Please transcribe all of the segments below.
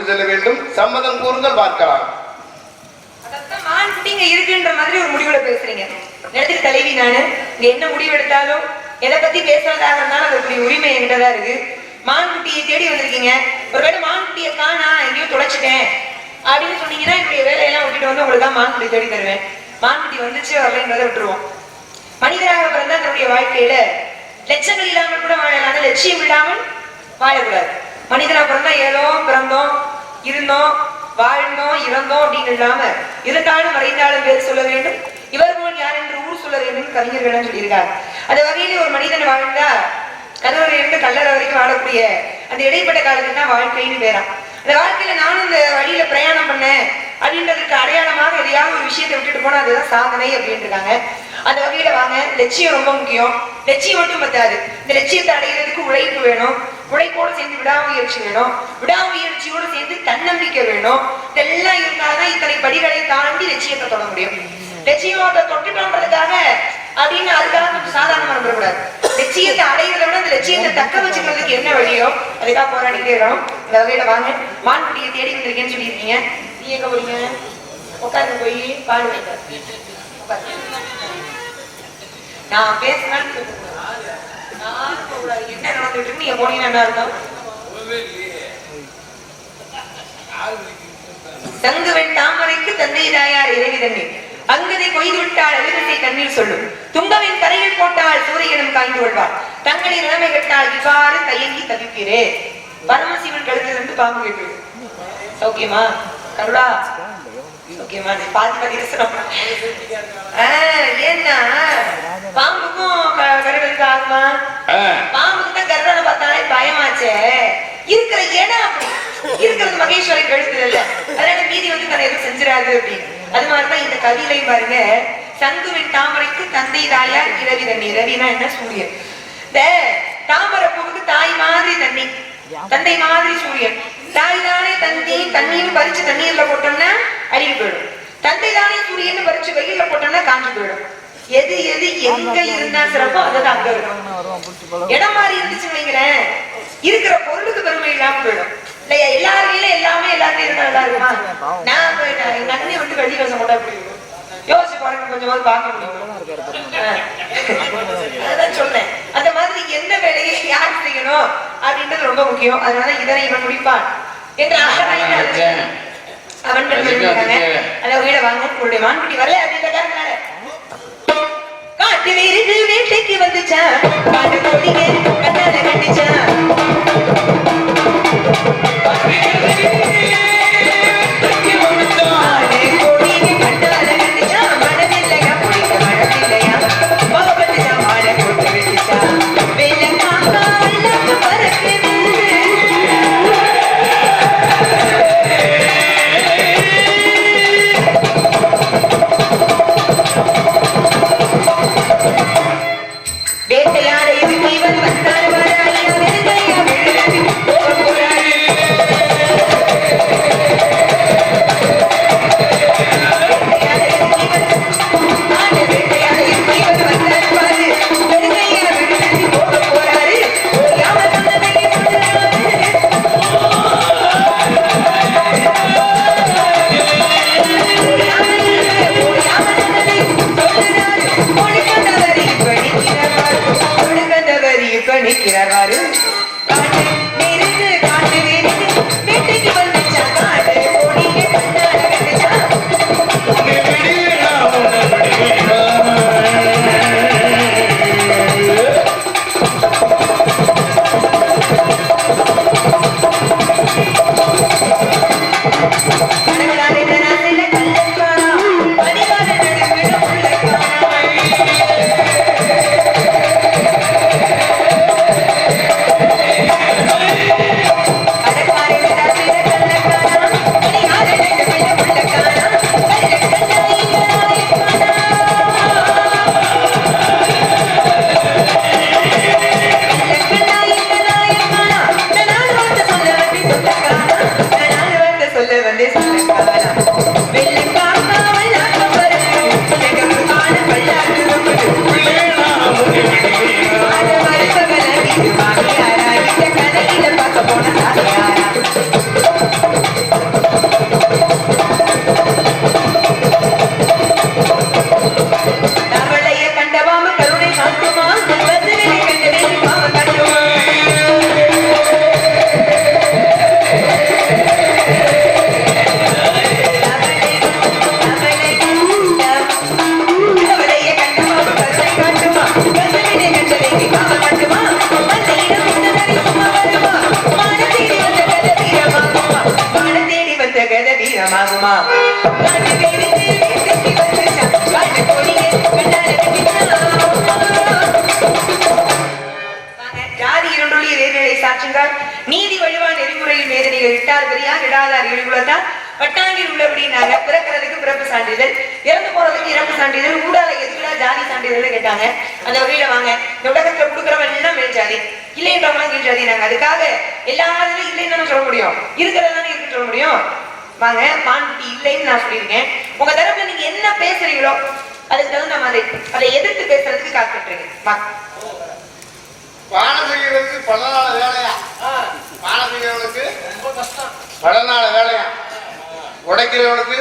செல்ல வேண்டும். சம்மதம் கூறுங்கள், பார்க்கலாம். மான்குட்டிங்க இருக்குன்ற மாதிரி ஒரு முடிவுல பேசுறீங்க. நேரத்துக்கு தலைவி நானு இங்க என்ன முடிவு எடுத்தாலும் எதை பத்தி பேசுறதாக இருந்தாலும் அதற்குரிய உரிமை என்கிட்டதான் இருக்கு. மான்குட்டியை தேடி வந்திருக்கீங்க. ஒருவேளை மான்குட்டியை காணா எங்கேயும் தொலைச்சிட்டேன் அப்படின்னு சொன்னீங்கன்னா என்னுடைய வேலையெல்லாம் விட்டுட்டு வந்து உங்களுக்கு தான் மான்குட்டி தேடி தருவேன். மான்குட்டி வந்துச்சு வரலைன்றதை விட்டுருவோம். மனிதராக பிறந்தா தன்னுடைய வாழ்க்கையில லட்சங்கள் இல்லாமல் கூட வாழலாம், லட்சியம் இல்லாமல் வாழக்கூடாது. மனிதனா பிறந்தா ஏதோ பிறந்தோம், இருந்தோம், வாழ்ந்தோம், இறந்தோம் அப்படின்னு இல்லாம இருந்தாலும் மறைந்தாலும் பேர் சொல்ல வேண்டும், இவர் போல் யார் என்று ஊர் சொல்ல வேண்டும் கவிஞர்கள் சொல்லியிருக்காங்க. அந்த வகையில ஒரு மனிதன் வாழ்ந்தா கல்லறை இருந்து கல்லறை வரைக்கும் வாழக்கூடிய அந்த இடைப்பட்ட காலத்துக்கு தான் வாழ்க்கைன்னு பேராம். அந்த வாழ்க்கையில நானும் இந்த வழியில பிரயாணம் பண்ணேன் அப்படின்றதுக்கு அடையாளமாக எதையாவது ஒரு விஷயத்தை விட்டுட்டு போனா அதுதான் சாதனை அப்படின்னு இருக்காங்க. அந்த வகையில வாங்க, லட்சியம் ரொம்ப முக்கியம். லட்சியம் மட்டும் பத்தாது, இந்த லட்சியத்தை அடைகிறதுக்கு உழைப்பு வேணும். உழைப்போடு சேர்ந்து விடாமுயற்சி வேணும். விடாமுயற்சியோடு சேர்ந்து தன்னம்பிக்கை வேணும். இதெல்லாம் இருந்தால்தான் இத்தனை படிகளை தாண்டி லட்சியத்தை தொட முடியும். லட்சியத்தை தொட்டுட்டோன்றதுக்காக அப்படின்னு அதுக்காக கொஞ்சம் சாதாரணமா நம்பக்கூடாது. லட்சியத்தை அடைகிறத விட அந்த லட்சியத்தை தக்க வச்சுக்கிறதுக்கு என்ன வழியோ அதுக்காக போராடிட்டே இருக்கணும். இந்த வகையில வாங்க, மான்குட்டியை தேடி வந்திருக்கேன்னு சொல்லியிருக்கீங்க. நீ எங்க போறீங்க? உட்காந்து போய் பால் வைக்க. நான் பேசினாலும் என்ன நடந்துட்டு இருக்கு, நீங்க போனீங்கன்னா என்ன இருக்கும்? தங்குவன் தாமரைக்கு தந்தை தாயார் இறைவி தண்ணீர், அங்கதை கொய்து விட்டால் அழுகத்தை கண்ணீர் சொல்லும், துங்கவின் கரையில் போட்டால் சூரியனும் காய்ந்து கொள்வார், தங்களின் நிலைமை கட்டால் இவ்வாறு தயங்கி தவிப்பீரே. பரமசிவன் கழுத்திலிருந்து பாம்பு கேட்டு சௌக்கியமா கருடா? ஓகேமா, நீ பாதி பாதி ஏன்னா பாம்புக்கும் கருடலுக்கு ஆகுமா? பாம்புக்கு தான் கருடனை பார்த்தாலே பயமாச்சே. இருக்கிற இடம் அப்படி இருக்கிறது மகேஸ்வரி கழுத்துல இல்ல, அதனால மீதி வந்து தன்னை எதுவும் செஞ்சிடாது அப்படின்னு. அது மாதிரிதான் இந்த கவிதையும் பாருங்க. சங்குவின் தாமரைக்கு தந்தை தாயார் இரவி தண்ணீர். ரவினா என்ன? சூரியன். இந்த தாமரை பூவுக்கு தாய் மாதிரி தண்ணி, தந்தை மாதிரி சூரியன். தாய் தானே தந்தி, தண்ணீர் பறிச்சு தண்ணீர்ல போட்டோம்னா அழுகி போயிடும். தந்தை தானே சூரியன் பறிச்சு வெயில்ல போட்டோம்னா காஞ்சி போயிடும். எது எது எங்க இருந்தா சிறப்போ அதுதான் அங்க இருக்கும். இடம் மாதிரி இருந்துச்சுன்னு வைங்களேன், இருக்கிற பொருளுக்கு பெருமை இல்லாம போயிடும் இல்லையா? எல்லாருமே எல்லாமே எல்லாத்தையும் இருந்தா நல்லா இருக்குமா? நான் எங்க அண்ணனை வந்து வெள்ளி வேஷம் போட்டா போயிடும். யோசிச்சு பாருங்க, கொஞ்சமாவது பார்க்க முடியும். அதான் சொல்றேன், அந்த மாதிரி எந்த வேலையை யார் செய்யணும் அப்படின்றது ரொம்ப முக்கியம். அதனால இதனை இவன் முடிப்பான் என்று அவன் இருக்காங்க. அதை வீட வாங்க, உங்களுடைய மான்குட்டி வரல அப்படின்றதுனால காட்டு வேறு வேட்டைக்கு வந்துச்சான், காட்டு கோழிங்க கண்ணால கண்டிச்சான். கதை வீரமாகுமா ஜாதி இரண்டொழிய வேதனை சாற்றுங்கள் நீதி வழிவா நெறிமுறையில் வேதனைகள் இட்டார் பெரியார் இடாதார் இழிவுலதான் பட்டாங்கில் உள்ளபடினாங்க பிறக்கிறதுக்கு பிறப்பு சான்றிதழ் இறந்து போறதுக்கு இறப்பு சான்றிதழ் ஊடால எதுக்குடா ஜாதி சான்றிதழ் கேட்டாங்க அந்த வகையில வாங்க இந்த உலகத்துல கொடுக்குறவன் எல்லாம் மேல் ஜாதி இல்லைன்றவங்களாம் கீழ் ஜாதி நாங்க அதுக்காக எல்லாருமே இல்லைன்னு சொல்ல முடியும் இருக்கிறதானே இருக்குன்னு சொல்ல முடியும் வாங்க மான்குட்டி இல்லைன்னு நான் சொல்லியிருக்கேன் உங்க தரப்புல நீங்க என்ன பேசுறீங்களோ அதுக்கு தகுந்த மாதிரி அதை எதிர்த்து பேசுறதுக்கு காத்துட்டுருங்க வாங்க பானம் செய்யறதுக்கு பல நாள் வேலையா பானம் செய்யறவனுக்கு பல நாள் வேலையா உடைக்கிறவனுக்கு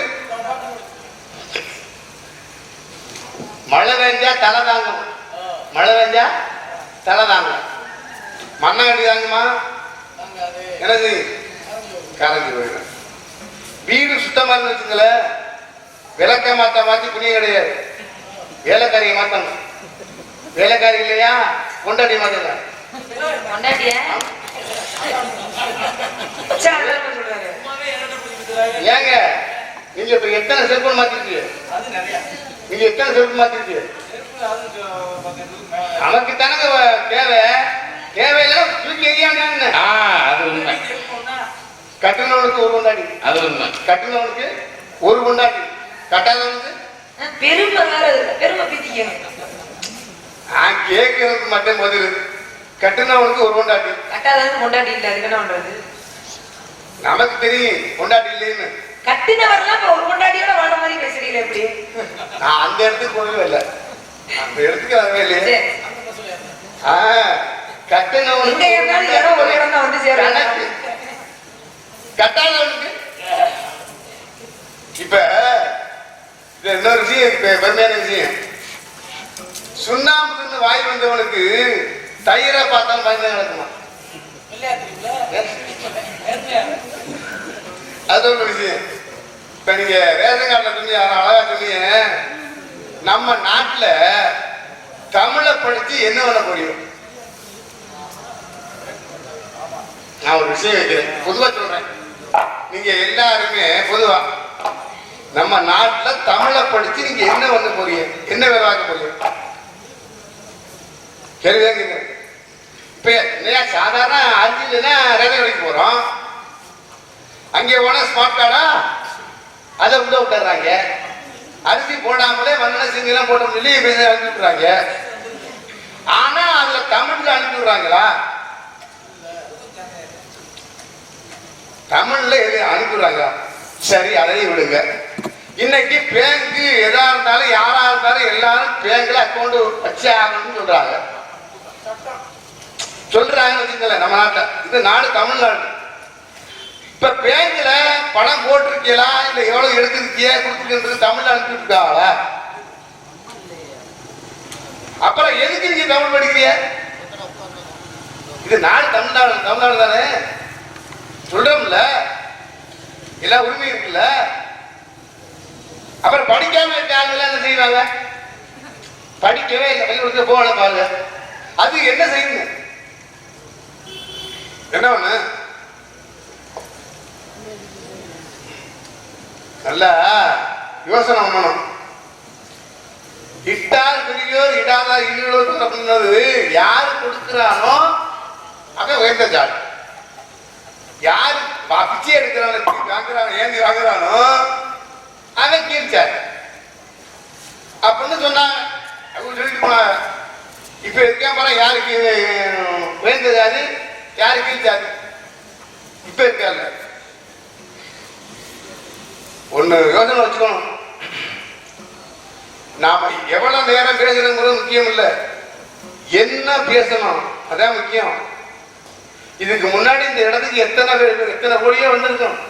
மழை பெஞ்சா தலை தாங்கும் மழை பெஞ்சா தலை தாங்கும் மண்ணை கட்டி தாங்குமா எனக்கு கரைஞ்சி போயிடும் வீடு சுத்தமா இருந்து வச்சுங்கள விளக்க மாத்தி புண்ணியம் கிடையாது வேலைக்காரியை மாத்தணும் வேலைக்காரி இல்லையா கொண்டாடி மாத்துங்க ஏங்க நீங்க இப்ப எத்தனை செல்போன் மாத்திருக்கு நீங்க எத்தனை செல்போன் மாத்திருக்கு நமக்கு தானங்க தேவை தேவையில்ல தூக்கி எரியாங்க அது உண்மை கட்டுனவனுக்கு ஒரு கொண்டாடி அது உண்மை கட்டுனவனுக்கு ஒரு கொண்டாடி கட்டாதவனுக்கு பெருமை பீத்திக்கணும் நான் கேட்கறதுக்கு மட்டும் பதில் கட்டுனவனுக்கு ஒரு கொண்டாடி கட்டாதவனுக்கு கொண்டாடி இல்ல அதுக்கு என்ன பண்றது நமக்கு தெரியும் கொண்டாடி இல்லைன்னு கட்டினவர்லாம் இப்ப ஒரு கொண்டாடியோட வாழ மாதிரி பேசுறீங்க எப்படி நான் அந்த இடத்துக்கு போகவே இல்லை அந்த இடத்துக்கு வரவே இல்லையே எங்க இருந்தாலும் இடம் ஒரு இடம் தான் வந்து சேரும் கட்டாதவனுக்கு இப்ப இன்னொரு விஷயம் இப்ப பெருமையான விஷயம் சுண்ணாம்பு வாய் வந்தவனுக்கு தயிரை பார்த்தாலும் பயந்து நடக்குமா அது ஒரு விஷயம் இப்ப நீங்க ரேஷன் கார்டுல சொன்னீங்க அழகா சொன்னீங்க நம்ம நாட்டுல தமிழை படிச்சு என்ன பண்ண முடியும் நான் ஒரு விஷயம் வைக்கிறேன் பொதுவா சொல்றேன் நீங்க எல்லாருமே பொதுவா நம்ம நாட்டுல தமிழை படிச்சு நீங்க என்ன பண்ண போறீங்க என்ன வேலை பார்க்க போறீங்க கேள்வி இப்ப சாதாரண அஞ்சுலன்னா ரேஷன் கடைக்கு போறோம் அங்கே போனா ஸ்மார்ட் கார்டா அதை உள்ள விட்டுறாங்க அரிசி போடாமலே வண்ண சிங்கெல்லாம் போட்ட சொல்லி அனுப்பி விட்டுறாங்க ஆனா அதுல தமிழ்ல அனுப்பி விடுறாங்களா தமிழ்ல அனுப்பிடுறாங்க சரி அதையும் விடுங்க இன்னைக்கு பேங்க் எதா இருந்தாலும் யாரா இருந்தாலும் எல்லாரும் பேங்க்ல அக்கௌண்ட் வச்சு ஆகணும்னு சொல்றாங்கன்னு வச்சுக்கல நம்ம நாட்டுல இது நாடு தமிழ்நாடு இப்ப பேங்க்ல பணம் போட்டிருக்கீங்களா இல்ல எவ்வளவு எடுத்திருக்கிய கொடுத்துருக்கிறது தமிழ்ல அனுப்பிட்டு அப்புறம் எதுக்கு நீங்க தமிழ் படிக்கிறீங்க இது நாடு தமிழ்நாடு தானே சொல்றோம்ல எல்லா உரிமை இருக்குல்ல அப்புறம் படிக்காம இருக்காங்க என்ன செய்வாங்க படிக்கவே இல்லை பள்ளிக்கூடத்துல போகல பாருங்க அது என்ன செய்யுங்க என்ன ஒண்ணு நல்லா யோசனை பண்ணணும் இட்டார் பெரியோர் இடாதார் இல்லோர் அப்படின்னது யாரு கொடுக்கிறானோ அவன் உயர்ந்த ஜாதி யாரு பிச்சை எடுக்கிறான் வாங்குறானோ ஏந்தி வாங்குறானோ அவன் கீழ்ச்சாரு அப்படின்னு சொன்னாங்க அப்படின்னு சொல்லிட்டு போனாங்க இப்ப இருக்கேன் பாரு யாருக்கு உயர்ந்த ஜாதி யாரு கீழ்ச்சாரு இப்ப இருக்காங்க ஒண்ணு யோசனை வச்சுக்கணும் நாம எவ்வளவு நேரம் பேசுறோங்கிறது முக்கியம் இல்ல என்ன பேசணும் அதான் முக்கியம் இதுக்கு முன்னாடி இந்த இடத்துக்கு எத்தனை கோடியோ வந்திருக்கும்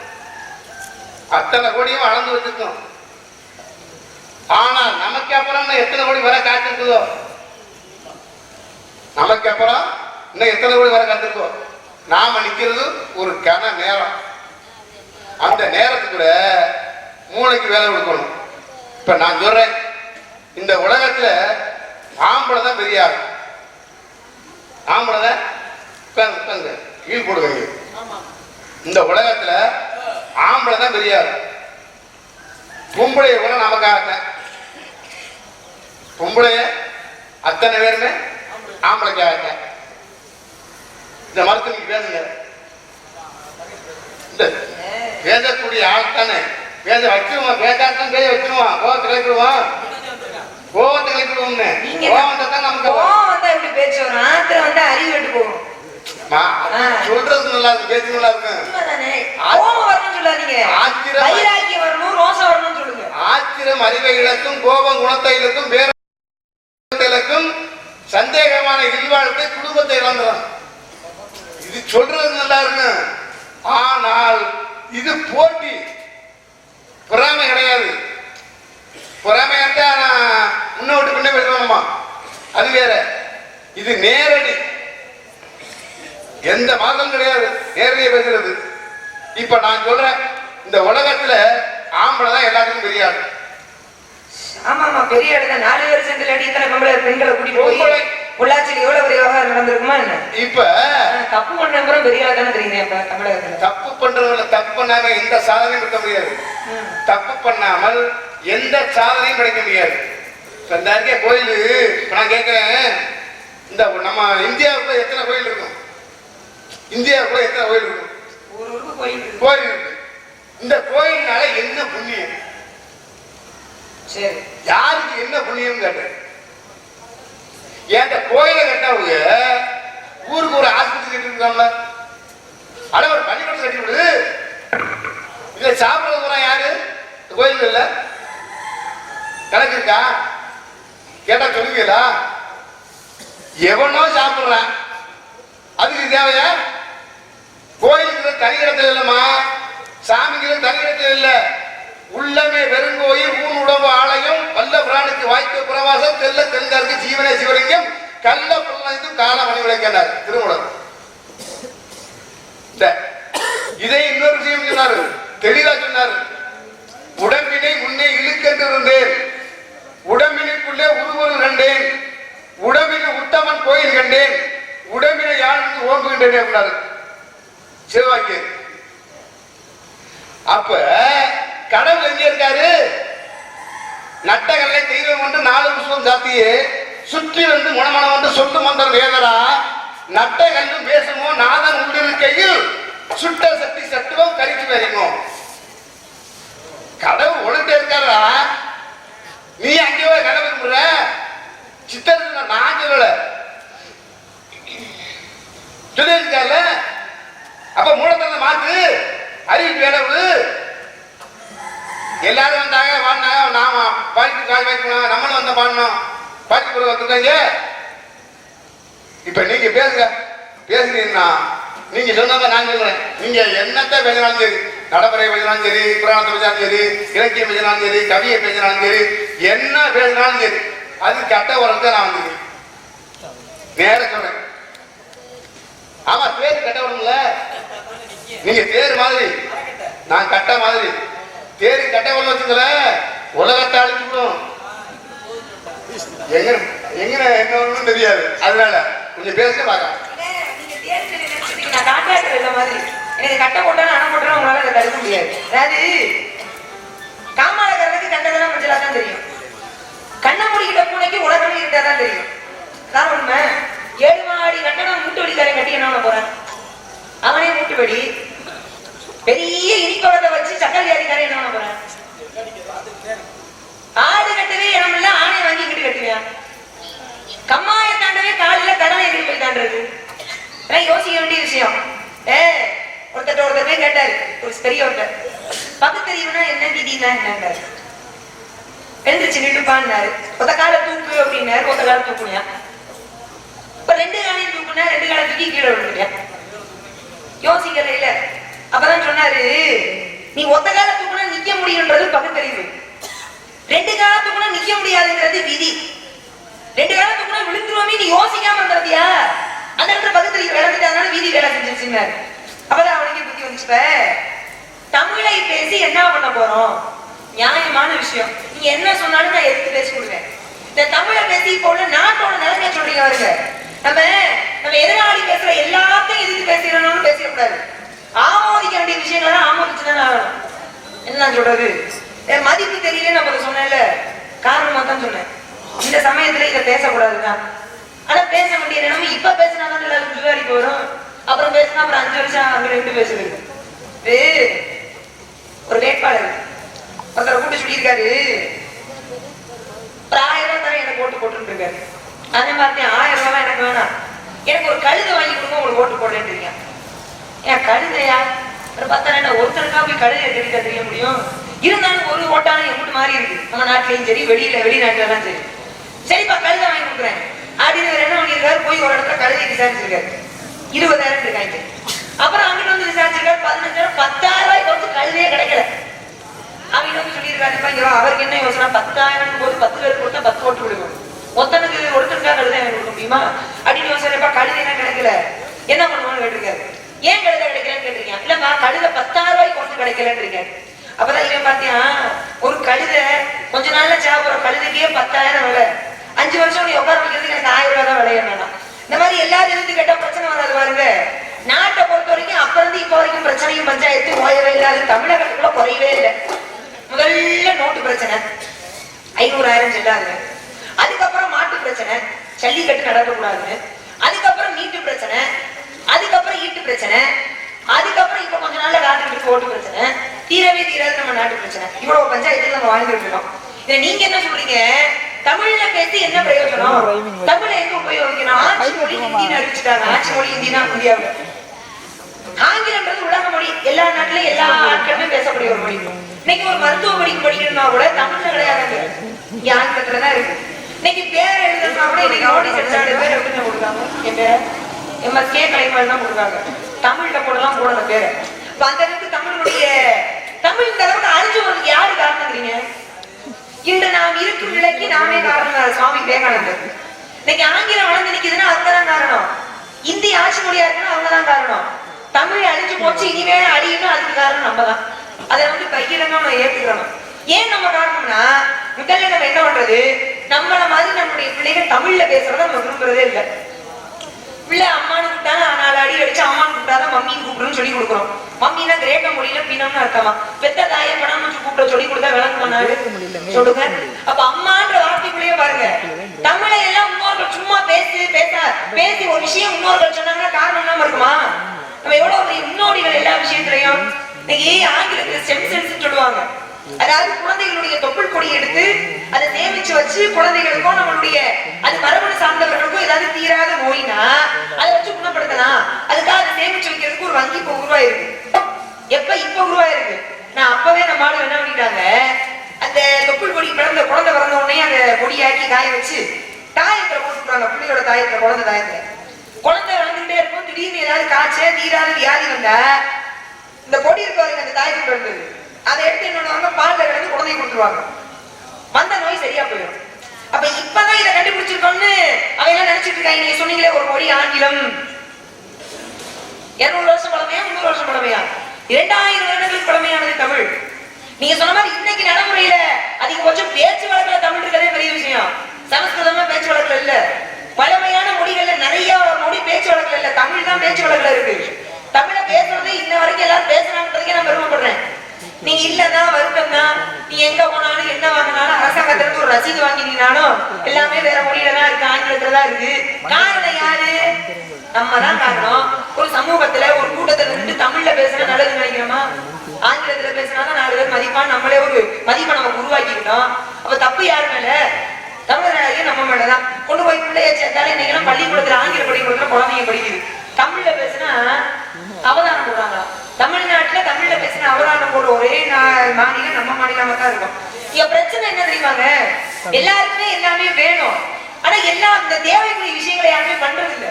அத்தனை கோடியும் அளந்து வச்சிருக்கோம் ஆனா நமக்கு அப்புறம் எத்தனை கோடி வர காத்திருக்குதோ நமக்கு அப்புறம் இன்னும் எத்தனை கோடி வர காத்திருக்கோ நாம நிக்கிறது ஒரு கன நேரம் அந்த நேரத்துக்கு மூளைக்கு வேலை கொடுக்கணும் இப்ப நான் சொல்றேன் இந்த உலகத்துல ஆம்பளை தான் பெரிய ஆள் ஆம்பளை தான் உட்கார்ந்து கீழ் போடுவீங்க இந்த உலகத்துல ஆம்பளை தான் பெரிய ஆள். பொம்பளைய கூட நமக்காகத்தான். பொம்பளைய அத்தனை பேருமே ஆம்பளைக்காகத்தான். இந்த மருத்துவ பேசுங்க. இந்த பேசக்கூடிய ஆள் தானே பேச வச்சிருவான். பேசாதான் பேச வச்சிருவான். கோவத்தை கிளப்பிடுவான். கோவத்தை கிளப்பிடுவோம்னு கோவத்தை தான் நமக்கு எப்படி பேச்சு வரும். ஆத்திரம் வந்தா அறிவு விட்டு போகும். சொல்றது நல்லா இருக்கு, பேச்சு நல்லா இருக்கு. ஆத்திரம் அறிவை இழக்கும், கோபம் குணத்தை இழக்கும், பேரும் சந்தேகமான இல்வாழ்க்கை குடும்பத்தை இழந்துடும். இது சொல்றது நல்லா இருக்கு. ஆனால் இது போட்டி, பொறாமை கிடையாது. பொறாமை முன்னோட்டு பின்னே பேசணுமா, அது வேற. இது நேரடி, எந்த மாதம் கிடையாது, நேரடியா பேசுறது. இப்ப நான் சொல்றேன், இந்த உலகத்துல ஆம்பளை தான் எல்லாத்துக்கும் பெரிய ஆள். ஆமா ஆமா, பெரிய ஆளு தான். 4 பேர் சேர்ந்து இத்தனை பெண்களை கூட்டிட்டு போய் பொள்ளாச்சியில் எவ்வளவு பெரிய விவகாரம் நடந்திருக்குமா என்ன? இப்ப தப்பு பண்றவங்க பெரிய ஆள் தானே தெரியுது. இப்ப தமிழகத்துல தப்பு பண்றவங்க தப்பு பண்ணாம எந்த சாதனையும் இருக்க முடியாது. தப்பு பண்ணாமல் எந்த சாதனையும் கிடைக்க முடியாது. கோயில் நான் கேட்கிறேன், இந்த நம்ம இந்தியாவுக்குள்ள எத்தனை கோயில் இருக்கும்? இந்தியாவுக்குள்ள எத்தனை கோயில் இருக்கும்? கோயில் இருக்கு. இந்த கோயில்னால என்ன புண்ணியம்? சரி, யாருக்கு என்ன புண்ணியம் கேட்டேன். ஏன் கோயிலை கட்டவங்க ஊருக்கு ஒரு ஆஸ்பத்திரி கட்டிருக்காங்க, அட ஒரு பள்ளிக்கூடம் கட்டி விடுது. இல்ல சாப்பிட போறா யாரு? கோயில் இல்ல, கணக்கு இருக்கா? கேட்டா சொல்லுவீங்களா? எவனோ சாப்பிடுறான், அதுக்கு தேவையா? கோயிலுக்கு தனி இடத்துல இல்லம்மா, சாமிக்கு தனி இடத்துல இல்ல. உள்ளமே வெறுங்கோயில், ஊன் உடம்பு ஆலயம், வல்ல பிராணுக்கு வாய்ப்பு பிரவாசம், தெல்ல தென்காருக்கு ஜீவனே சிவலிங்கம், கல்ல புலனைந்தும் கால மணி விளக்கினார் திருமூலர். இதை இன்னொரு விஷயம் சொன்னார், தெளிவா சொன்னார். உடம்பினை முன்னே இழுக்கென்று இருந்தேன், உடம்பினுக்குள்ளே உருவொரு கண்டேன், உடம்பில் உத்தமன் கோயில் கண்டேன், உடம்பினை யாருக்கு ஓம்புகின்றேன் அப்படின்னாரு சிவவாக்கியர். அப்ப கடவுள் எங்க இருக்காரு? நட்டகல்லை தெய்வம் கொண்டு 4 புஷ்பம் சாத்தியே சுற்றி வந்து முனமனம் வந்து சொட்டு மந்தர் வேதரா, நட்டகல்லும் பேசுமோ நாதன் உள்ளிருக்கையில் சுட்ட சக்தி சட்டுவம் கரிச்சு வரைமோ. கடவுள் உனக்கு இருக்காரா? நீ அங்கே கடவுள் முற சித்தர் நான் சொல்லல, சொல்லியிருக்கால. அப்ப மூலத்தை மாத்து, அறிவு வேடவு. எல்லாரும் வந்தாங்க, வாடினாங்க, நாம பாடிக்கு கால் வாய்க்கணும், நம்மளும் வந்த பாடணும், பாட்டி கூட வந்துட்டாங்க. இப்ப நீங்க பேசுங்க, பேசுனீங்கன்னா நீங்க சொன்னதை நான் சொல்றேன். நீங்க என்னத்தை பேசினாலும் சரி, நடைமுறை பேசினாலும் சரி, புராணத்தை பேசினாலும் சரி, இலக்கியம் பேசினாலும் சரி, கவியை பேசினாலும் சரி, என்ன பேசினாலும் சரி, அது கட்ட உரத்தை நான் வந்துருக்கேன். நேர சொல்றேன். ஆமா, பேரு கட்ட வரும்ல. நீங்க தேர் மாதிரி, நான் கட்ட மாதிரி. தேரு கட்ட வர வச்சுக்கல, உலகத்தை அழிச்சுடும். எங்க எங்க என்ன தெரியாது. அதனால கொஞ்சம் பேச பாக்கலாம். எனக்கு கட்ட போட்டாலும் அணை போட்டாலும் உங்களால அதை தடுக்க முடியாது. அதாவது காமாளக்காரனுக்கு கண்டதெல்லாம் மஞ்சளா தான் தெரியும், கண்ணை முடிக்கிட்ட பூனைக்கு உலகம் இருந்தா தான் தெரியும். அதான் உண்மை. 7 மாடி கட்டணம் மூட்டு வடிக்காரன் கட்டி என்ன போறேன், அவனே மூட்டு வடி. பெரிய இனிப்பழத்தை வச்சு சக்கரை வியாதிக்காரன் என்ன போறேன், ஆடு கட்டவே இடம் இல்ல, ஆணையை வாங்கி இங்கிட்டு கட்டுவேன். கம்மாய தாண்டவே காலையில கடலை எதிர்ப்பு போய் தாண்டது. யோசிக்க வேண்டிய விஷயம். ஒருத்தர் போய் கேட்டாரு, ஒரு பெரியவர்கிட்ட, பகுத்தறிவுனா என்ன, விதினா என்னங்காரு. எழுந்திரிச்சு நின்றுப்பான்னாரு. ஒத்த கால தூக்கு அப்படின்னாரு, ஒத்த கால தூக்குனியா. இப்ப 2 காலையும் தூக்குனா 2 காலை தூக்கி கீழே விழுந்துட்டேன். யோசிக்கல இல்ல. அப்பதான் சொன்னாரு, நீ ஒத்த கால தூக்குனா நிக்க முடியும்ன்றது பகுத்தறிவு, 2 கால தூக்குனா நிக்க முடியாதுங்கிறது விதி. 2 கால தூக்குனா விழுந்துருவோமே, நீ யோசிக்காம இருந்தியா, அந்த இடத்துல பகுத்தறிவு விளந்துட்டாங்க, வீதி வேலை செஞ்சிருச்சுங்க. அப்பதான் அவனுக்கே புத்தி வந்துச்சுப்ப. தமிழை பேசி என்ன பண்ண போறோம்? நியாயமான விஷயம். நீங்க என்ன சொன்னாலும் நான் எதிர்த்து பேசி கொடுவேன். இந்த தமிழை பேசி இப்போ உள்ள நாட்டோட நிலைமை சொல்றீங்க. வருங்க, நம்ம எதிராளி பேசுற எல்லாத்தையும் எதிர்த்து பேசுறோம்னு பேசக்கூடாது. ஆமோதிக்க வேண்டிய விஷயங்களை ஆமோதிச்சுதானே ஆகணும். என்ன சொல்றது, மதிப்பு தெரியல நம்ம சொன்னேன்ல, காரணமா தான் சொன்னேன். இந்த சமயத்துல இதை பேசக்கூடாதுதான். ஆனா பேச வேண்டிய நிலைமை இப்ப பேசினாதான் எல்லாருக்கும் சுதாரிப்பு வரும். அப்புறம் பேசினா அப்புறம் 5 வருஷம் அங்க 2 பேசுறது. ஒரு வேட்பாளர் ஒருத்தரை கூட்டு சொல்லியிருக்காரு, ஒரு 1000 ரூபாய் தர எனக்கு ஓட்டு போட்டு இருக்காரு. அதே மாதிரி 1000 ரூபாய் எனக்கு வேணாம், எனக்கு ஒரு கழுதை வாங்கி கொடுங்க, உங்களுக்கு ஓட்டு போடுறேன்றீங்க. ஏன் கழுதையா? ஒரு 10,000 ஒருத்தருக்கா போய் கழுதையை தெரிவிக்க தெரிய முடியும்? இருந்தாலும் ஒரு ஓட்டாலும் எங்கிட்டு மாறி இருக்கு, நம்ம நாட்டிலையும் சரி வெளிநாட்டுல தான் சரி. சரிப்பா கழுதை வாங்கி கொடுக்குறேன் அப்படின்னு என்ன பண்ணிருக்காரு, போய் ஒரு இடத்துல கழுதை விசாரிச்சிருக்காரு. 20,000 இருக்காங்க. அப்புறம் அங்கிட்டு வந்து விசாரிச்சிருக்காரு 15,000. 10,000 ரூபாய்க்கு வந்து கழுதையே கிடைக்கல. அவங்க வந்து சொல்லியிருக்காரு, அவருக்கு என்ன யோசனை, 10,000 போது 10 பேர் கொடுத்தா 10 ஓட்டு விடுவோம், ஒருத்தருக்கா கழுதை வாங்கி கொடுக்க முடியுமா அப்படின்னு யோசனைப்பா. கழுதை என்ன கிடைக்கல, என்ன பண்ணுவோம்னு கேட்டிருக்காரு. ஏன் கழுதை கிடைக்கலன்னு கேட்டிருக்கீங்க. இல்லப்பா கழுதை 10,000 ரூபாய்க்கு ஒன்று கிடைக்கலன்னு இருக்காரு. அப்பதான் இவன் பாத்தியா, ஒரு கழுதை கொஞ்ச நாள்ல சாப்பிடுற கழுதைக்கே 10,000 விலை, 5 வருஷம் நீ உட்கார வைக்கிறதுக்கு எனக்கு 1000 ரூபாய் தான் விலை. என்னன்னா இந்த மாதிரி எல்லாரும் இருந்து கேட்டா பிரச்சனை வராது பாருங்க. நாட்டை பொறுத்த வரைக்கும் அப்ப இருந்து இப்ப வரைக்கும் பிரச்சனையும் பஞ்சாயத்து ஓயவே இல்லாது, தமிழகத்துக்குள்ள குறையவே இல்லை. முதல்ல நோட்டு பிரச்சனை 500,000 செல்லாதுங்க. அதுக்கப்புறம் மாட்டு பிரச்சனை, ஜல்லிக்கட்டு நடக்கக்கூடாதுன்னு. அதுக்கப்புறம் நீட்டு பிரச்சனை, அதுக்கப்புறம் ஈட்டு பிரச்சனை, அதுக்கப்புறம் இப்ப கொஞ்ச நாள்ல காத்துக்கிட்டு ஓட்டு பிரச்சனை. தீரவே தீராது நம்ம நாட்டு பிரச்சனை. இவ்வளவு பஞ்சாயத்துல நம்ம வாழ்ந்துட்டு இருக்கோம். இதை நீங்க என்ன சொல்றீங்க, தமிழ்ல பேசி என்ன பிரயோஜனம், தமிழை எங்க உபயோகிக்கணும்? ஆட்சி மொழி ஹிந்தின்னு அறிவிச்சுட்டாங்க. ஆட்சி மொழி ஹிந்தினா இந்தியாவுல. ஆங்கிலம்ன்றது உலக மொழி, எல்லா நாட்டிலும் எல்லா ஆட்களுமே பேசக்கூடிய ஒரு மொழி. இன்னைக்கு ஒரு மருத்துவ படிக்கணும்னா கூட தமிழ்ல கிடையாதுங்க, இங்க ஆங்கிலத்துலதான் இருக்கு. இன்னைக்கு பேர் எழுதுனா கூட இன்னைக்கு நோட்டீஸ் அடிச்சாடு பேர் எப்படின்னு கொடுக்காங்க, என் பேரை MSK கலைஞர் தான் கொடுக்காங்க. தமிழ்ல போடலாம் போடல பேரை. அந்த அளவுக்கு தமிழுடைய தமிழ் இந்த அளவுக்கு அழிஞ்சு வருது. யாரு காரணங்கிறீங்க? இன்று நாம் இருக்கும் நிலைக்கு நாமே காரணம். சுவாமி விவேகானந்தர். இன்னைக்கு ஆங்கிலம் வளர்ந்து நிக்குதுன்னா அதுதான் காரணம். இந்தி ஆட்சி மொழியா இருக்குன்னா அவங்கதான் காரணம். தமிழ் அழிஞ்சு போச்சு, இனிமே அழியும்னா அதுக்கு காரணம் நம்ம தான். அதை வந்து கையிலங்க நம்ம ஏற்றுக்கிறோம். ஏன் நம்ம காரணம்னா, முதல்ல நம்ம என்ன பண்றது, நம்மள மாதிரி நம்மளுடைய பிள்ளைகள் தமிழ்ல பேசுறத நம்ம விரும்புறதே இல்லை. பிள்ளை அம்மானு கூப்பிட்டாலும் 4 அடி அடிச்சு அம்மானு கூப்பிட்டாதான் மம்மின்னு கூப்பிடுன்னு சொல்லி கொடுக்குறோம். மம்மினா கிரேக்க மொழியில பிணம்னு அர்த்தமா. பெத்த தாய பணம் கூப்பிட சொல்லி கொடுத்தா விளக்கு பண்ணாரு சொல்லுங்க. அப்ப அம்மான்ற வார்த்தைக்குள்ளேயே பாருங்க, தமிழை எல்லாம் முன்னோர்கள் சும்மா பேசி ஒரு விஷயம் முன்னோர்கள் சொன்னாங்கன்னா காரணம் இல்லாம இருக்குமா? நம்ம எவ்வளவு முன்னோடிகள் எல்லா விஷயத்திலையும். இன்னைக்கு ஆங்கிலத்துல ஸ்டெம் செல்ஸ் சொல்லுவாங்க. அதாவது குழந்தைகளுடைய தொப்புள் கொடி எடுத்து அதை சேமிச்சு வச்சு குழந்தைகளுக்கும் நம்மளுடைய அது மரபணு சார்ந்தவர்களுக்கும் ஏதாவது தீராத நோயினா அதை வச்சு குணப்படுத்தலாம். அதுக்காக அதை சேமிச்சு வைக்கிறதுக்கு ஒரு வங்கி இப்ப உருவாயிருக்கு. இப்ப உருவாயிருக்கு. நான் அப்பவே நம்ம ஆளு என்ன பண்ணிட்டாங்க, அந்த தொப்புள் கொடி குழந்தை பிறந்த உடனே அந்த கொடியாக்கி காய வச்சு தாயத்துல போட்டுருக்காங்க. பிள்ளையோட தாயத்துல, குழந்தை வளர்ந்துட்டே இருக்கும். திடீர்னு ஏதாவது காய்ச்சல் தீராத வியாதி வந்தா இந்த கொடி இருப்பாருங்க, அந்த தாயத்துல இருந்தது, அதை எடுத்து என்னோட பால்ல கிடந்து குழந்தைய கொடுத்துருவாங்க. வந்த நோய் சரியா போயிடும். அப்ப இப்பதான் இதை கண்டுபிடிச்சிருக்கோம்னு அவங்க நினைச்சிட்டு இருக்காங்க. நீங்க சொன்னீங்களே ஒரு மொழி ஆங்கிலம் 200 வருஷம் பழமையா 300 வருஷம் பழமையா? 2000 வருடங்களுக்கு பழமையானது தமிழ். நீங்க சொன்ன மாதிரி இன்னைக்கு நடைமுறையில அதிகபட்சம் பேச்சு வழக்குல தமிழ் இருக்கிறதே பெரிய விஷயம். சமஸ்கிருதமா பேச்சு வழக்குல இல்ல. பழமையான மொழிகள்ல நிறைய மொழி பேச்சு வழக்குல இல்ல, தமிழ் தான் பேச்சு வழக்குல இருக்கு. தமிழை பேசுறது இன்ன வரைக்கும் எல்லாரும் பேசுறாங்கிறதுக்கே நான் பெருமைப்படுறேன். நீங்க இல்லன்னா வருத்தம்னா, நீ எங்க போனாலும் என்ன வாங்கினாலும் அரசாங்கத்திலிருந்து ஒரு ரசீது வாங்கினீங்கனாலும் எல்லாமே வேற மொழியில தான் இருக்கு, ஆங்கிலத்துல தான் இருக்கு. காரணம் யாரு? நம்ம தான் காரணம். ஒரு சமூகத்துல ஒரு கூட்டத்துல நின்று தமிழ்ல பேசுனா நல்லது நினைக்கிறோமா? ஆங்கிலத்துல பேசினாதான் 4 பேர் மதிப்பான். நம்மளே ஒரு மதிப்பை நமக்கு உருவாக்கிக்கிட்டோம். அப்ப தப்பு யாரு மேல? தமிழராகிய நம்ம மேலதான். கொண்டு போய் பிள்ளைய சேர்த்தாலும் இன்னைக்கு பள்ளிக்கூடத்துல ஆங்கில பள்ளிக்கூடத்துல குழந்தைங்க படிக்குது. தமிழ்ல பேசினா அவதானம் போடுறாங்க. தமிழ்நாட்டுல தமிழ்ல பேசின அவதானம் போடுற ஒரே மாநிலம் நம்ம மாநிலமா தான் இருக்கும். இங்க பிரச்சனை என்ன தெரியுமாங்க, எல்லாருக்குமே எல்லாமே வேணும். ஆனா எல்லாம் இந்த தேவைக்குரிய விஷயங்களை யாருமே பண்றது இல்லை.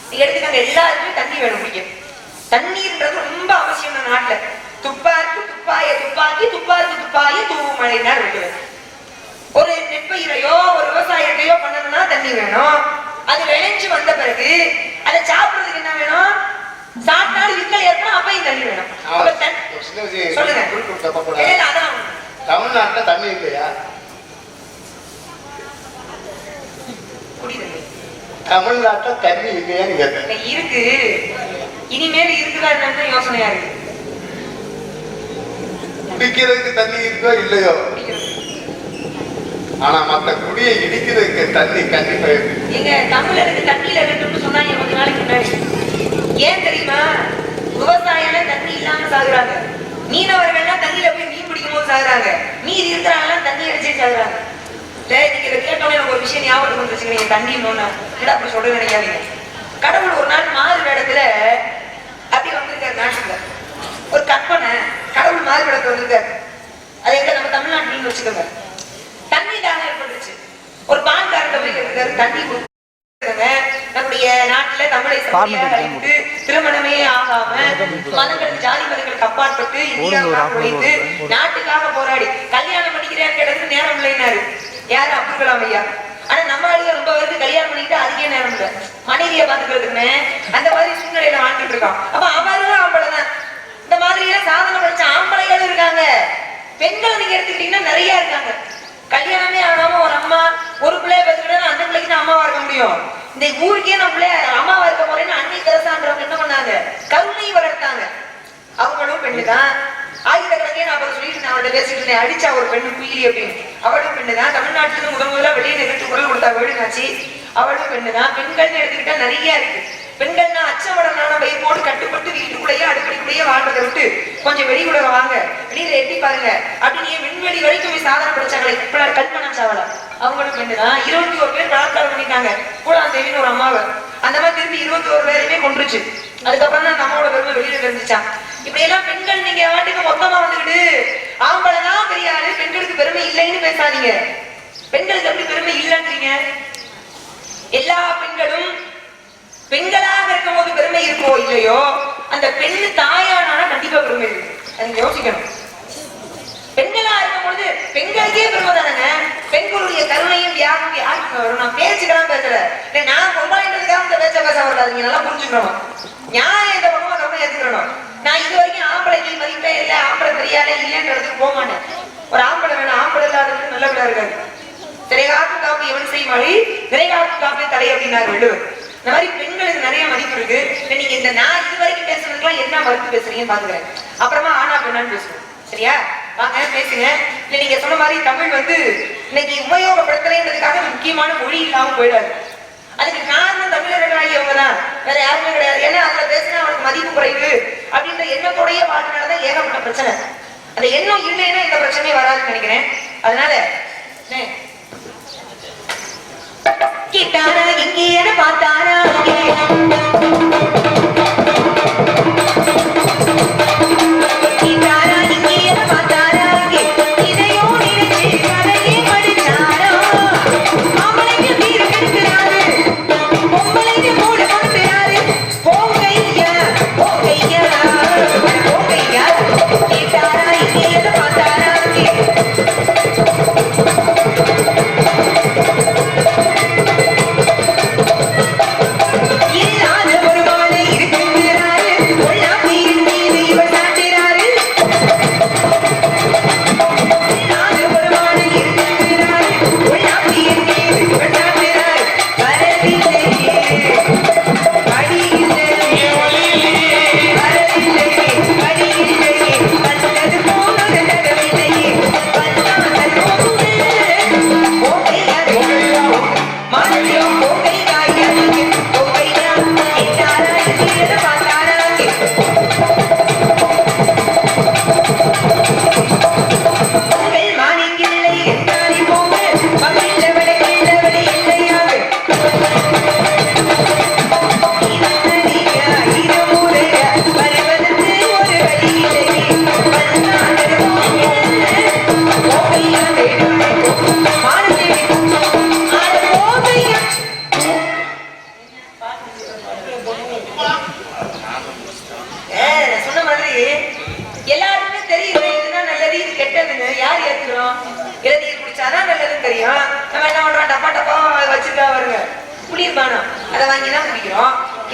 நீங்க எடுத்துக்காங்க, எல்லாருக்குமே தண்ணி வேணும், குடிக்கும். தண்ணீர்ன்றது ரொம்ப அவசியம். இந்த நாட்டுல துப்பாருக்கு துப்பாய துப்பாக்கி, துப்பாருக்கு துப்பாய தூவும் மழைனார் வைக்கிறது. ஒரு நெற்பயிரையோ ஒரு விவசாயத்தையோ பண்ணணும்னா தண்ணி வேணும். அது விளைஞ்சு வந்த பிறகு அதை சாப்பிடுறதுக்கு என்ன வேணும்? சாப்பிட்டாலும் விக்கல் ஏற்படும், அப்பயும் தண்ணி வேணும். சொல்லுங்க. தமிழ்நாட்டுல தண்ணி இல்லையா? குடிதண்ணி தமிழ்நாட்டுல தண்ணி இல்லையான்னு கேட்டேன். இருக்கு. இனிமேல் இருக்குதா என்னன்னு யோசனையா இருக்கு. குடிக்கிறதுக்கு தண்ணி இருக்கோ இல்லையோ, ஆனா மத்த குடியை இடிக்கிறதுக்கு தண்ணி கண்டிப்பா இருக்கு. எங்க தமிழருக்கு தண்ணியில ரெண்டு சொன்னாங்க கொஞ்ச நாளைக்கு முன்னாடி. ஏன் தெரியுமா? விவசாயம் தண்ணி இல்லாம சாகுறாங்க, மீனவர்கள்லாம் தண்ணியில போய் மீன் பிடிக்கும் போது சாகுறாங்க, மீறி இருக்கிறாங்கலாம் தண்ணி அடிச்சே சாகுறாங்க. நீங்க இதை கேட்டோன்னே எனக்கு ஒரு விஷயம் ஞாபகம் வந்துருச்சு. நீங்க தண்ணி என்னன்னா அப்படி சொல்ல நினைக்காதீங்க. கடவுள் ஒரு நாள் மாறு வேடத்துல அப்படி வந்திருக்காரு நாட்டுல. ஒரு கற்பனை, கடவுள் மாறு வேடத்துல வந்திருக்காரு. அது எங்க நம்ம தமிழ்நாட்டுல வச்சுக்கோங்க. தண்ணி தானே ஏற்பட்டுச்சு. ஒரு பான்காரங்க போய் கேட்டிருக்காரு, தண்ணி கொடுங்க. நம்முடைய நாட்டுல தமிழை சமூகத்து திருமணமே ஆகாம மதங்களுக்கு ஜாதி மதங்களுக்கு அப்பாற்பட்டு இந்தியாவுக்காக உழைத்து நாட்டுக்காக போராடி கல்யாணம் பண்ணிக்கிறேன்னு கேட்டதுக்கு நேரம் இல்லைன்னாரு. யாரு? அப்துல் கலாம் ஐயா. ஆனா நம்ம ஆளுங்க ரொம்ப பேருக்கு கல்யாணம் பண்ணிட்டு அதுக்கே நேரம் இல்லை, மனைவியை பாத்துக்கிறதுக்குன்னு அந்த மாதிரி சூழ்நிலையில வாழ்ந்துட்டு இருக்கான். அப்ப அவரும் ஆம்பளைதான். இந்த மாதிரி எல்லாம் சாதனை படிச்ச ஆம்பளைகள் இருக்காங்க. பெண்கள் நீங்க எடுத்துக்கிட்டீங்கன்னா நிறைய இருக்காங்க. கல்யாணமே ஆகாம ஒரு அம்மா ஒரு பிள்ளைய பெற்றுக்கிட்டா அந்த பிள்ளைக்கு தான் அம்மாவா இருக்க முடியும். இந்த ஊருக்கே நம்ம பிள்ளைய அம்மாவா இருக்க போறேன்னு அன்னை தெரசான்றவங்க என்ன பண்ணாங்க? கருணை வளர்த்தாங்க. அவங்களும் பெண்ணுதான். ஆயிரக்கணக்கே நான் அப்ப சொல்லிட்டு நான் அவர்கிட்ட பேசிட்டு இருந்தேன், அடிச்சா ஒரு பெண்ணு குயிலி அப்படின்னு. அவளும் பெண்ணுதான். தமிழ்நாட்டுக்கு முதல்ல வெளியே நிகழ்ச்சி குரல் கொடுத்தா வேடுனாச்சு. அவளும் பெண்ணுதான். பெண்கள்னு எடுத்துக்கிட்டா நிறைய இருக்கு. பெண்கள்னா அச்சமடனான வயிறு போட்டு கட்டுப்பட்டு வீட்டுக்குள்ளேயே அடுப்படிக்குள்ளேயே வாழ்றதை விட்டு கொஞ்சம் வெளி உலகம் வாங்க, வெளியில எட்டி பாருங்க அப்படின்னு விண்வெளி வரைக்கும் போய் சாதனை படிச்சாங்களே கல்பனா சாவலா, அவங்களும் பெண்ணுதான். 21 பேர் பலாத்காரம் பண்ணிட்டாங்க பூலாந்தேவின்னு ஒரு அம்மாவை. அந்த மாதிரி திரும்பி 21 பேரையுமே கொன்றுச்சு. அதுக்கப்புறம் தான் நம்மளோட பெருமை வெளியில தெரிஞ்சுச்சான். இப்படி எல்லாம் பெண்கள் நீங்க வாட்டுக்கு மொத்தமா வந்துக்கிட்டு ஆம்பளைதான் பெரிய ஆளு, பெண்களுக்கு பெருமை இல்லைன்னு பேசாதீங்க. பெண்களுக்கு எப்படி பெருமை இல்லைன்றீங்க? எல்லா பெண்களும் பெண்களாக இருக்கும் போது பெருமை இருக்கோ இல்லையோ, அந்த பெண்ணு தாயானால கண்டிப்பா பெருமை இருக்கு. அது யோசிக்கணும். பெண்களா இருக்கும் பொழுது பெண்களுக்கே பெருமை தானங்க. பெண்களுடைய கருணையும் தியாகம் யாருக்கு வரும்? நான் பேச்சுக்கலாம் பேசல, நான் பொம்பாயின்றதுக்காக இந்த பேச்ச பேச வரலாது. நீங்க நல்லா புரிஞ்சுக்கணும். நியாயம் இந்த பக்கமா கருணை ஏத்துக்கணும். நான் இது வரைக்கும் ஆம்பளைக்கு மதிப்பே இல்லை, ஆம்பளை பெரியாலே இல்லைன்றதுக்கு போக மாட்டேன். ஒரு ஆம்பளை வேணும், ஆம்பளை இல்லாதது நல்ல விழா இருக்காது. திரைகாத்து காப்பு எவன் செய்யும் வழி திரைகாத்து காப்பே தடை அப்படின்னாரு வள்ளுவர். இந்த மாதிரி பெண்களுக்கு நிறைய மதிப்பு இருக்கு. நீங்க இந்த நான் இது வரைக்கும் பேசுறதுக்கெல்லாம் என்ன மறுத்து பேசுறீங்கன்னு பாத்துக்கிறேன். அப்புறமா ஆனா பெண்ணான்னு பேசுவோம். சரியா? வாங்க பேசுங்க. இல்ல நீங்க சொன்ன மாதிரி தமிழ் இன்னைக்கு உபயோகப்படுத்தலைன்றதுக்காக முக்கியமான மொழி இல்லாம போயிடாது. அதுக்கு காரணம் தமிழர்களாகியவங்க தான், வேற யாருமே கிடையாது. ஏன்னா அதுல பேசினா அவனுக்கு மதிப்பு குறைவு அப்படின்ற எண்ணத்தோடைய வாழ்க்கைனாலதான் ஏகப்பட்ட பிரச்சனை. அந்த எண்ணம் இல்லைன்னா இந்த பிரச்சனையே வராதுன்னு நினைக்கிறேன். அதனால கேட்டாரா இங்கே என பார்த்தாரா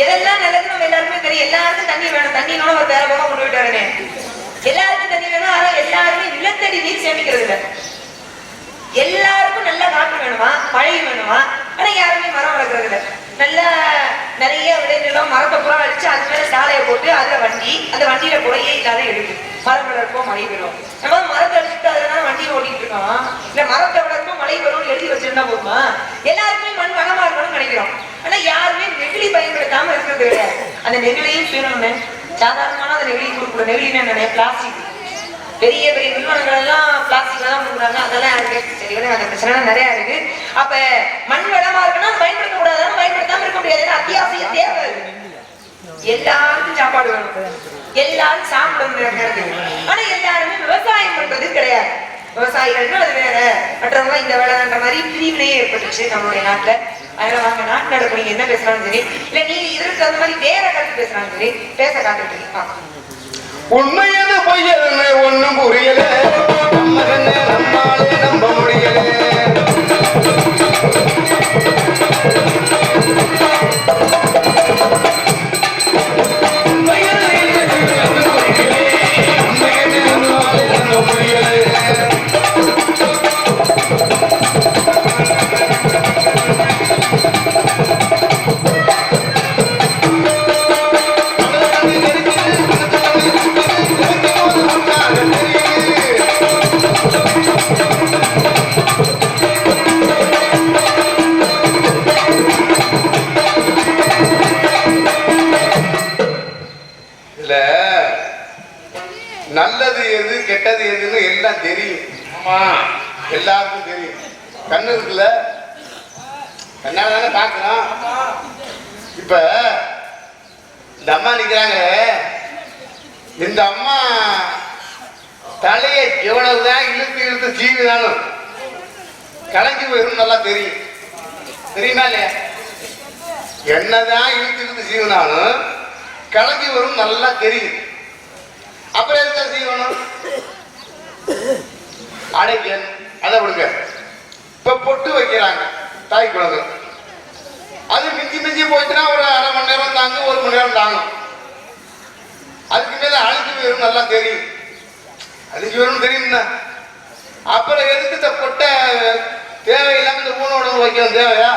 எதெல்லாம் நல்லது நம்ம எல்லாருமே தெரியும். எல்லாருக்கும் தண்ணி வேணும், தண்ணி வேணும் ஒரு வேற பக்கம் கொண்டு போயிட்டாருனே. எல்லாருக்கும் தண்ணி வேணும், ஆனா எல்லாருமே நிலத்தடி நீர் சேமிக்கிறது இல்லை. எல்லாருக்கும் நல்ல காற்று வேணுமா, மழை வேணுமா, ஆனா யாருமே மரம் வளர்க்கறது இல்லை. நல்ல நிறைய விளைநிலம் மரத்தை புறா அடிச்சு அது மேல சாலையை போட்டு அதுல வண்டி, அந்த வண்டியில புறையே இல்லாத எடுக்கு. மரம் வளர்ப்போம் மழை பெறும். நம்ம மரத்தை அடிச்சுட்டு அதனால வண்டியை ஓட்டிட்டு இருக்கோம். இல்ல மரத்தை வளர்ப்போம் மழை பெறும் எழுதி வச்சிருந்தா போதுமா? எல்லாருக்குமே மண் வளமா இருக்கணும்னு நினைக்கிறோம். ஆனா யாருமே நெகிழி பயன்படுத்தாம இருக்கிறது கிடையாது. அந்த நெகிழியும் சொல்லணுமே, சாதாரணமான அந்த நெகிழி கொடுக்கூட. நெகிழின்னு என்ன? பிளாஸ்டிக். பெரிய பெரிய நிறுவனங்கள் எல்லாம் பிளாஸ்டிக் தான் கொடுக்குறாங்க. அதெல்லாம் எனக்கு சரி அந்த பிரச்சனை நிறைய இருக்கு. அப்ப மண் வளமா இருக்குன்னா பயன்படுத்த கூடாது, பயன்படுத்தாம இருக்க முடியாது. அத்தியாவசிய தேவை. எல்லாருக்கும் சாப்பாடு வேணும், எல்லாரும் சாப்பிடணும். ஆனா எல்லாருமே விவசாயம் பண்றது கிடையாது. விவசாயிகள்னா அது வேற, மற்றவங்க இந்த வேலைன்ற மாதிரி பிரிவினையே ஏற்பட்டுச்சு நம்மளுடைய நாட்டுல. அதனால வாங்க நாட்டு நடப்பு நீங்க என்ன பேசுறாலும் சரி, இல்ல நீங்க இதற்கு அந்த மாதிரி வேற கருத்து பேசுறாலும் சரி, பேச காத்துட்டு இருக்கீங்க. உண்மையான பொய்யதுன்னு ஒண்ணும் புரியல, நம்மாலே நம்ப முடியல. நல்லது எது கெட்டது எதுன்னு எல்லாம் தெரியும். ஆமா, எல்லாருக்கும் தெரியும். கண்ணு இருக்குல்ல, கண்ணால தானே பார்க்கலாம். இப்ப இந்த அம்மா நிக்கிறாங்க, இந்த அம்மா தலையை எவ்வளவுதான் இழுத்து இழுத்து சீவினாலும் கலங்கி போயிடும் நல்லா தெரியும். தெரியுமா இல்லையா? என்னதான் இழுத்து இழுத்து சீவினாலும் கலங்கி வரும் நல்லா தெரியும். அப்புறம் எதுக்கு செய்யணும்? அடைக்க அதை விடுங்க. இப்ப பொட்டு வைக்கிறாங்க தாய் குழந்தை, அது மிஞ்சி மிஞ்சி போச்சுன்னா ஒரு அரை மணி நேரம் தாங்க, ஒரு மணி நேரம் தாங்கும். அதுக்கு மேல அழுக்கு வரும் நல்லா தெரியும். அழுக்கு வரும் தெரியும்னா அப்புறம் எதுக்கு இந்த பொட்டை தேவையில்லாம இந்த ஊனோட வைக்கணும்? தேவையா?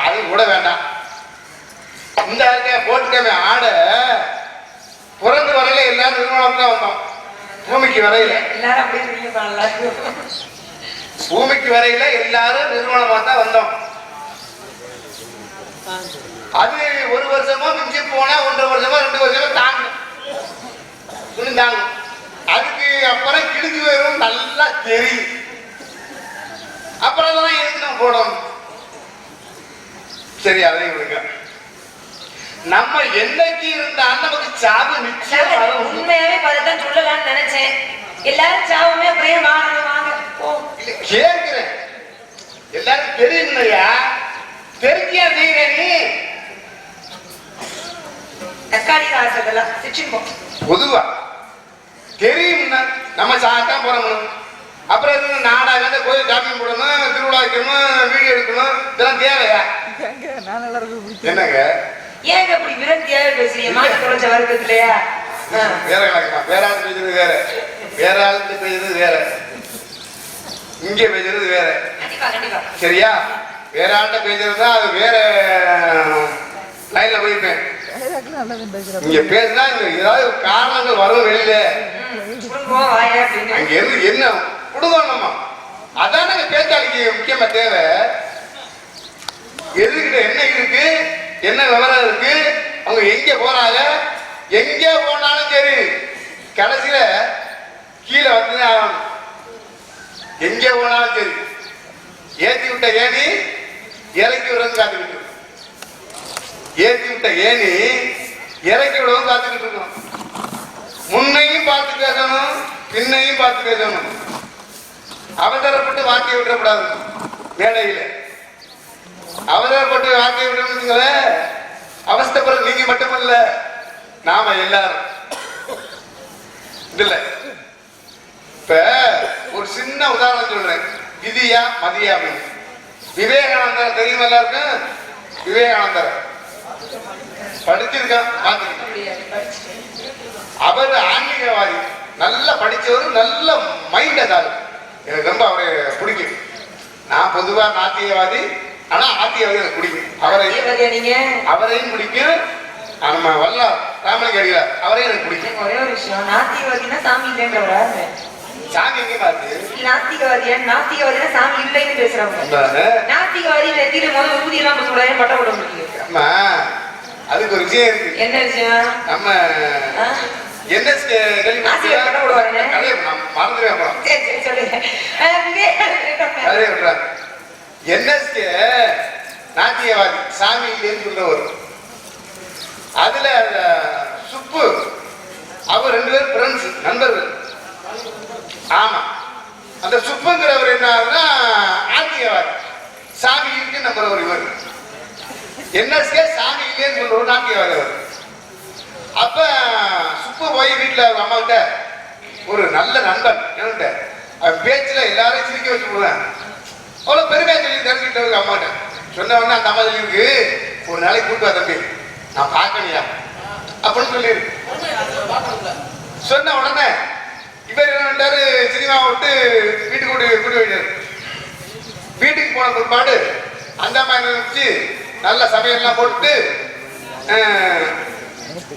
அது கூட வேண்டாம். இந்த போட்டுக்கவே ஆடை பிறந்து வரையில எல்லாரும் நிர்மலம் தான் வந்தோம். பூமிக்கு வரையில பூமிக்கு வரையில எல்லாரும் நிர்மலமா தான் வந்தோம். அது ஒரு வருஷமா மிஞ்சி போனா 1.5 வருஷமா 2 வருஷமா தாங்கும், தாங்கும். அதுக்கு அப்புறம் கிழிஞ்சு போயிடும் நல்லா தெரியும். அப்புறம் தான் எதுக்கு நம்ம போடணும்? சரி, அதையும் விடுங்க. நம்ம என்னைக்கு இருந்தாலும் நமக்கு சாவு நிச்சயம். உண்மையாவே பதத்தான் சொல்லலாம்னு நினைச்சேன். எல்லாரும் சாவுமே அப்படியே வாங்க வாங்க கேட்கிறேன். எல்லாரும் தெரியும்லையா? தெரிஞ்சியா செய்யற நீ? தக்காளி காசெல்லாம் பொதுவா தெரியும்னா நம்ம சாத்தான் போறோம். அப்புறம் நாடாக கோயில் ஷாப்பிங் போடணும், திருவிழா வைக்கணும், வீடியோ எடுக்கணும், இதெல்லாம் தேவையா? என்னங்க ஏங்க அப்படி விரக்தியாவே பேசுறீங்க? மாட்டு தொலைச்ச வர்க்கத்திலையா? வேற கணக்குமா? வேற ஆள் பேசுறது வேற, வேற ஆளுக்கு பேசுறது வேற, இங்க பேசுறது வேற. சரியா? வேற ஆள்கிட்ட பேசுறதுதான் அது வேற லைன்ல போயிருப்பேன். இங்க பேசுனா ஏதாவது காரணங்கள் வரும் வெளியில, அங்க இருந்து என்ன கொடுக்கணுமா? அதான் பேச்சாளிக்கு முக்கியமா தேவை. எதுக்கிட்ட என்ன இருக்கு, என்ன விவரம் இருக்கு, அவங்க எங்க போறாங்க, எங்க போனாலும் சரி கடைசியில கீழே வந்து ஆகணும். எங்க போனாலும் சரி ஏத்தி விட்ட ஏணி இறக்கி விடுறது காத்துக்கிட்டு, ஏத்தி விட்ட ஏணி இறக்கி விடவும் காத்துக்கிட்டு இருக்கணும். முன்னையும் பார்த்து பேசணும், பின்னையும் பார்த்து பேசணும். அவசரப்பட்டு வாக்கிய விடக்கூடாது. மேடையில அவசரப்பட்டு வாக்கிய விடணுங்களே, அவஸ்தைப்படுற நீங்க மட்டுமல்ல, நாம எல்லாரும். இதுல இப்ப ஒரு சின்ன உதாரணம் சொல்றேன். விதியா மதியா அப்படின்னு. விவேகானந்தர் தெரியும் எல்லாருக்கும்? விவேகானந்தர் படிச்சிருக்கான், அவர் ஆன்மீகவாதி, நல்லா படிச்சவர், நல்ல மைண்ட். அதாவது எனக்கு ரொம்ப அவரை பிடிக்கும். நான் பொதுவா நாத்தியவாதி, ஆனா ஆத்தியவாதி எனக்கு பிடிக்கும். அவரையும் நீங்க அவரையும் பிடிக்கும். நம்ம வல்ல ராமலிங்க அடிகளார் அவரையும் எனக்கு பிடிக்கும். ஒரே ஒரு விஷயம், நாத்திகவாதினா சாமி இல்லைன்றவரா? சாமி எங்க பார்த்து நாத்திகவாதினா சாமி இல்லைன்னு பேசுறவங்க. நாத்திகவாதி நெத்தியில முதல் ஊதி எல்லாம் சொல்றாங்க, பட்ட விட முடியும். அதுக்கு ஒரு விஷயம் இருக்கு. என்ன விஷயம்? நம்ம என்எஸ்கே பட்ட விடுவாங்க. என்எஸ்கே நாத்தியவாதி சாமி இல்லைன்னு சொல்றவர். அதுல சுப்பு அவர் 2 பேரும் ஃப்ரெண்ட்ஸ், நண்பர்கள். ஆமா, அந்த சுப்புங்கிறவர் என்ன ஆகுதுன்னா ஆத்தியவாதி, சாமி இருக்கு நம்புறவர். இவர் என்எஸ்கே சாமி இல்லைன்னு சொல்றவர் நாத்தியவாதி அவர். அப்ப சுப்பு போய் வீட்டுல அம்மா கிட்ட ஒரு நல்ல நண்பன் என்கிட்ட அவன் பேச்சுல எல்லாரையும் சிரிக்க வச்சு விடுவேன். அவ்வளவு பெருமையா சொல்லி தெரிஞ்சுக்கிட்டு அம்மாட்ட சொன்ன உடனே அந்த அம்மா சொல்லியிருக்கு, ஒரு நாளைக்கு கூட்டு வா தம்பி, நான் பார்க்கலையா அப்படின்னு சொல்லியிருக்கு. சொன்ன உடனே இவர் என்ன பண்ணாரு, சினிமா விட்டு வீட்டுக்கு கூட்டி போயிட்டாரு. வீட்டுக்கு போன பிற்பாடு அந்த அம்மா என்ன நினைச்சு நல்ல சமையல்லாம் போட்டு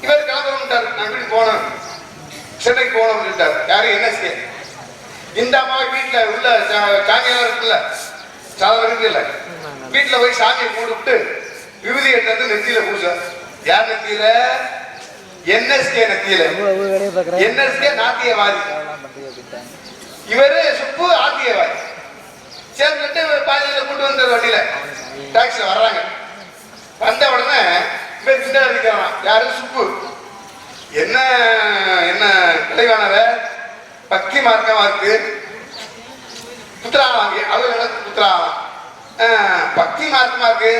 இவர் கிளம்புறாரு. நான் வீட்டுக்கு போனேன், சென்னைக்கு போனோம் சொல்லிட்டாரு. யாரு? என்எஸ்கே. இந்த அம்மா வீட்டுல உள்ள சாமியெல்லாம் இருக்குல்ல, சாதம் இருக்குல்ல, வீட்டுல போய் சாமியை கூப்பிட்டு விபூதி எடுத்து நெத்தியில பூசார். யார் நெத்தியில? என்எஸ்கே நெத்தியில. என்எஸ்கே நாத்தியவாதி, இவரு சுப்பு ஆத்தியவாதி. சேர்ந்துட்டு பாதியில கூட்டு வந்த வண்டியில டாக்ஸில வர்றாங்க. வந்த உடனே இவர் கிட்ட இருக்கிறான். யாரு? சுப்பு. என்ன என்ன கிளைவானவ, பக்தி மார்க்கமா இருக்கு, புத்திராவாங்க. அவர் எனக்கு புத்திராவான், பக்தி மார்க்கமா இருக்கு,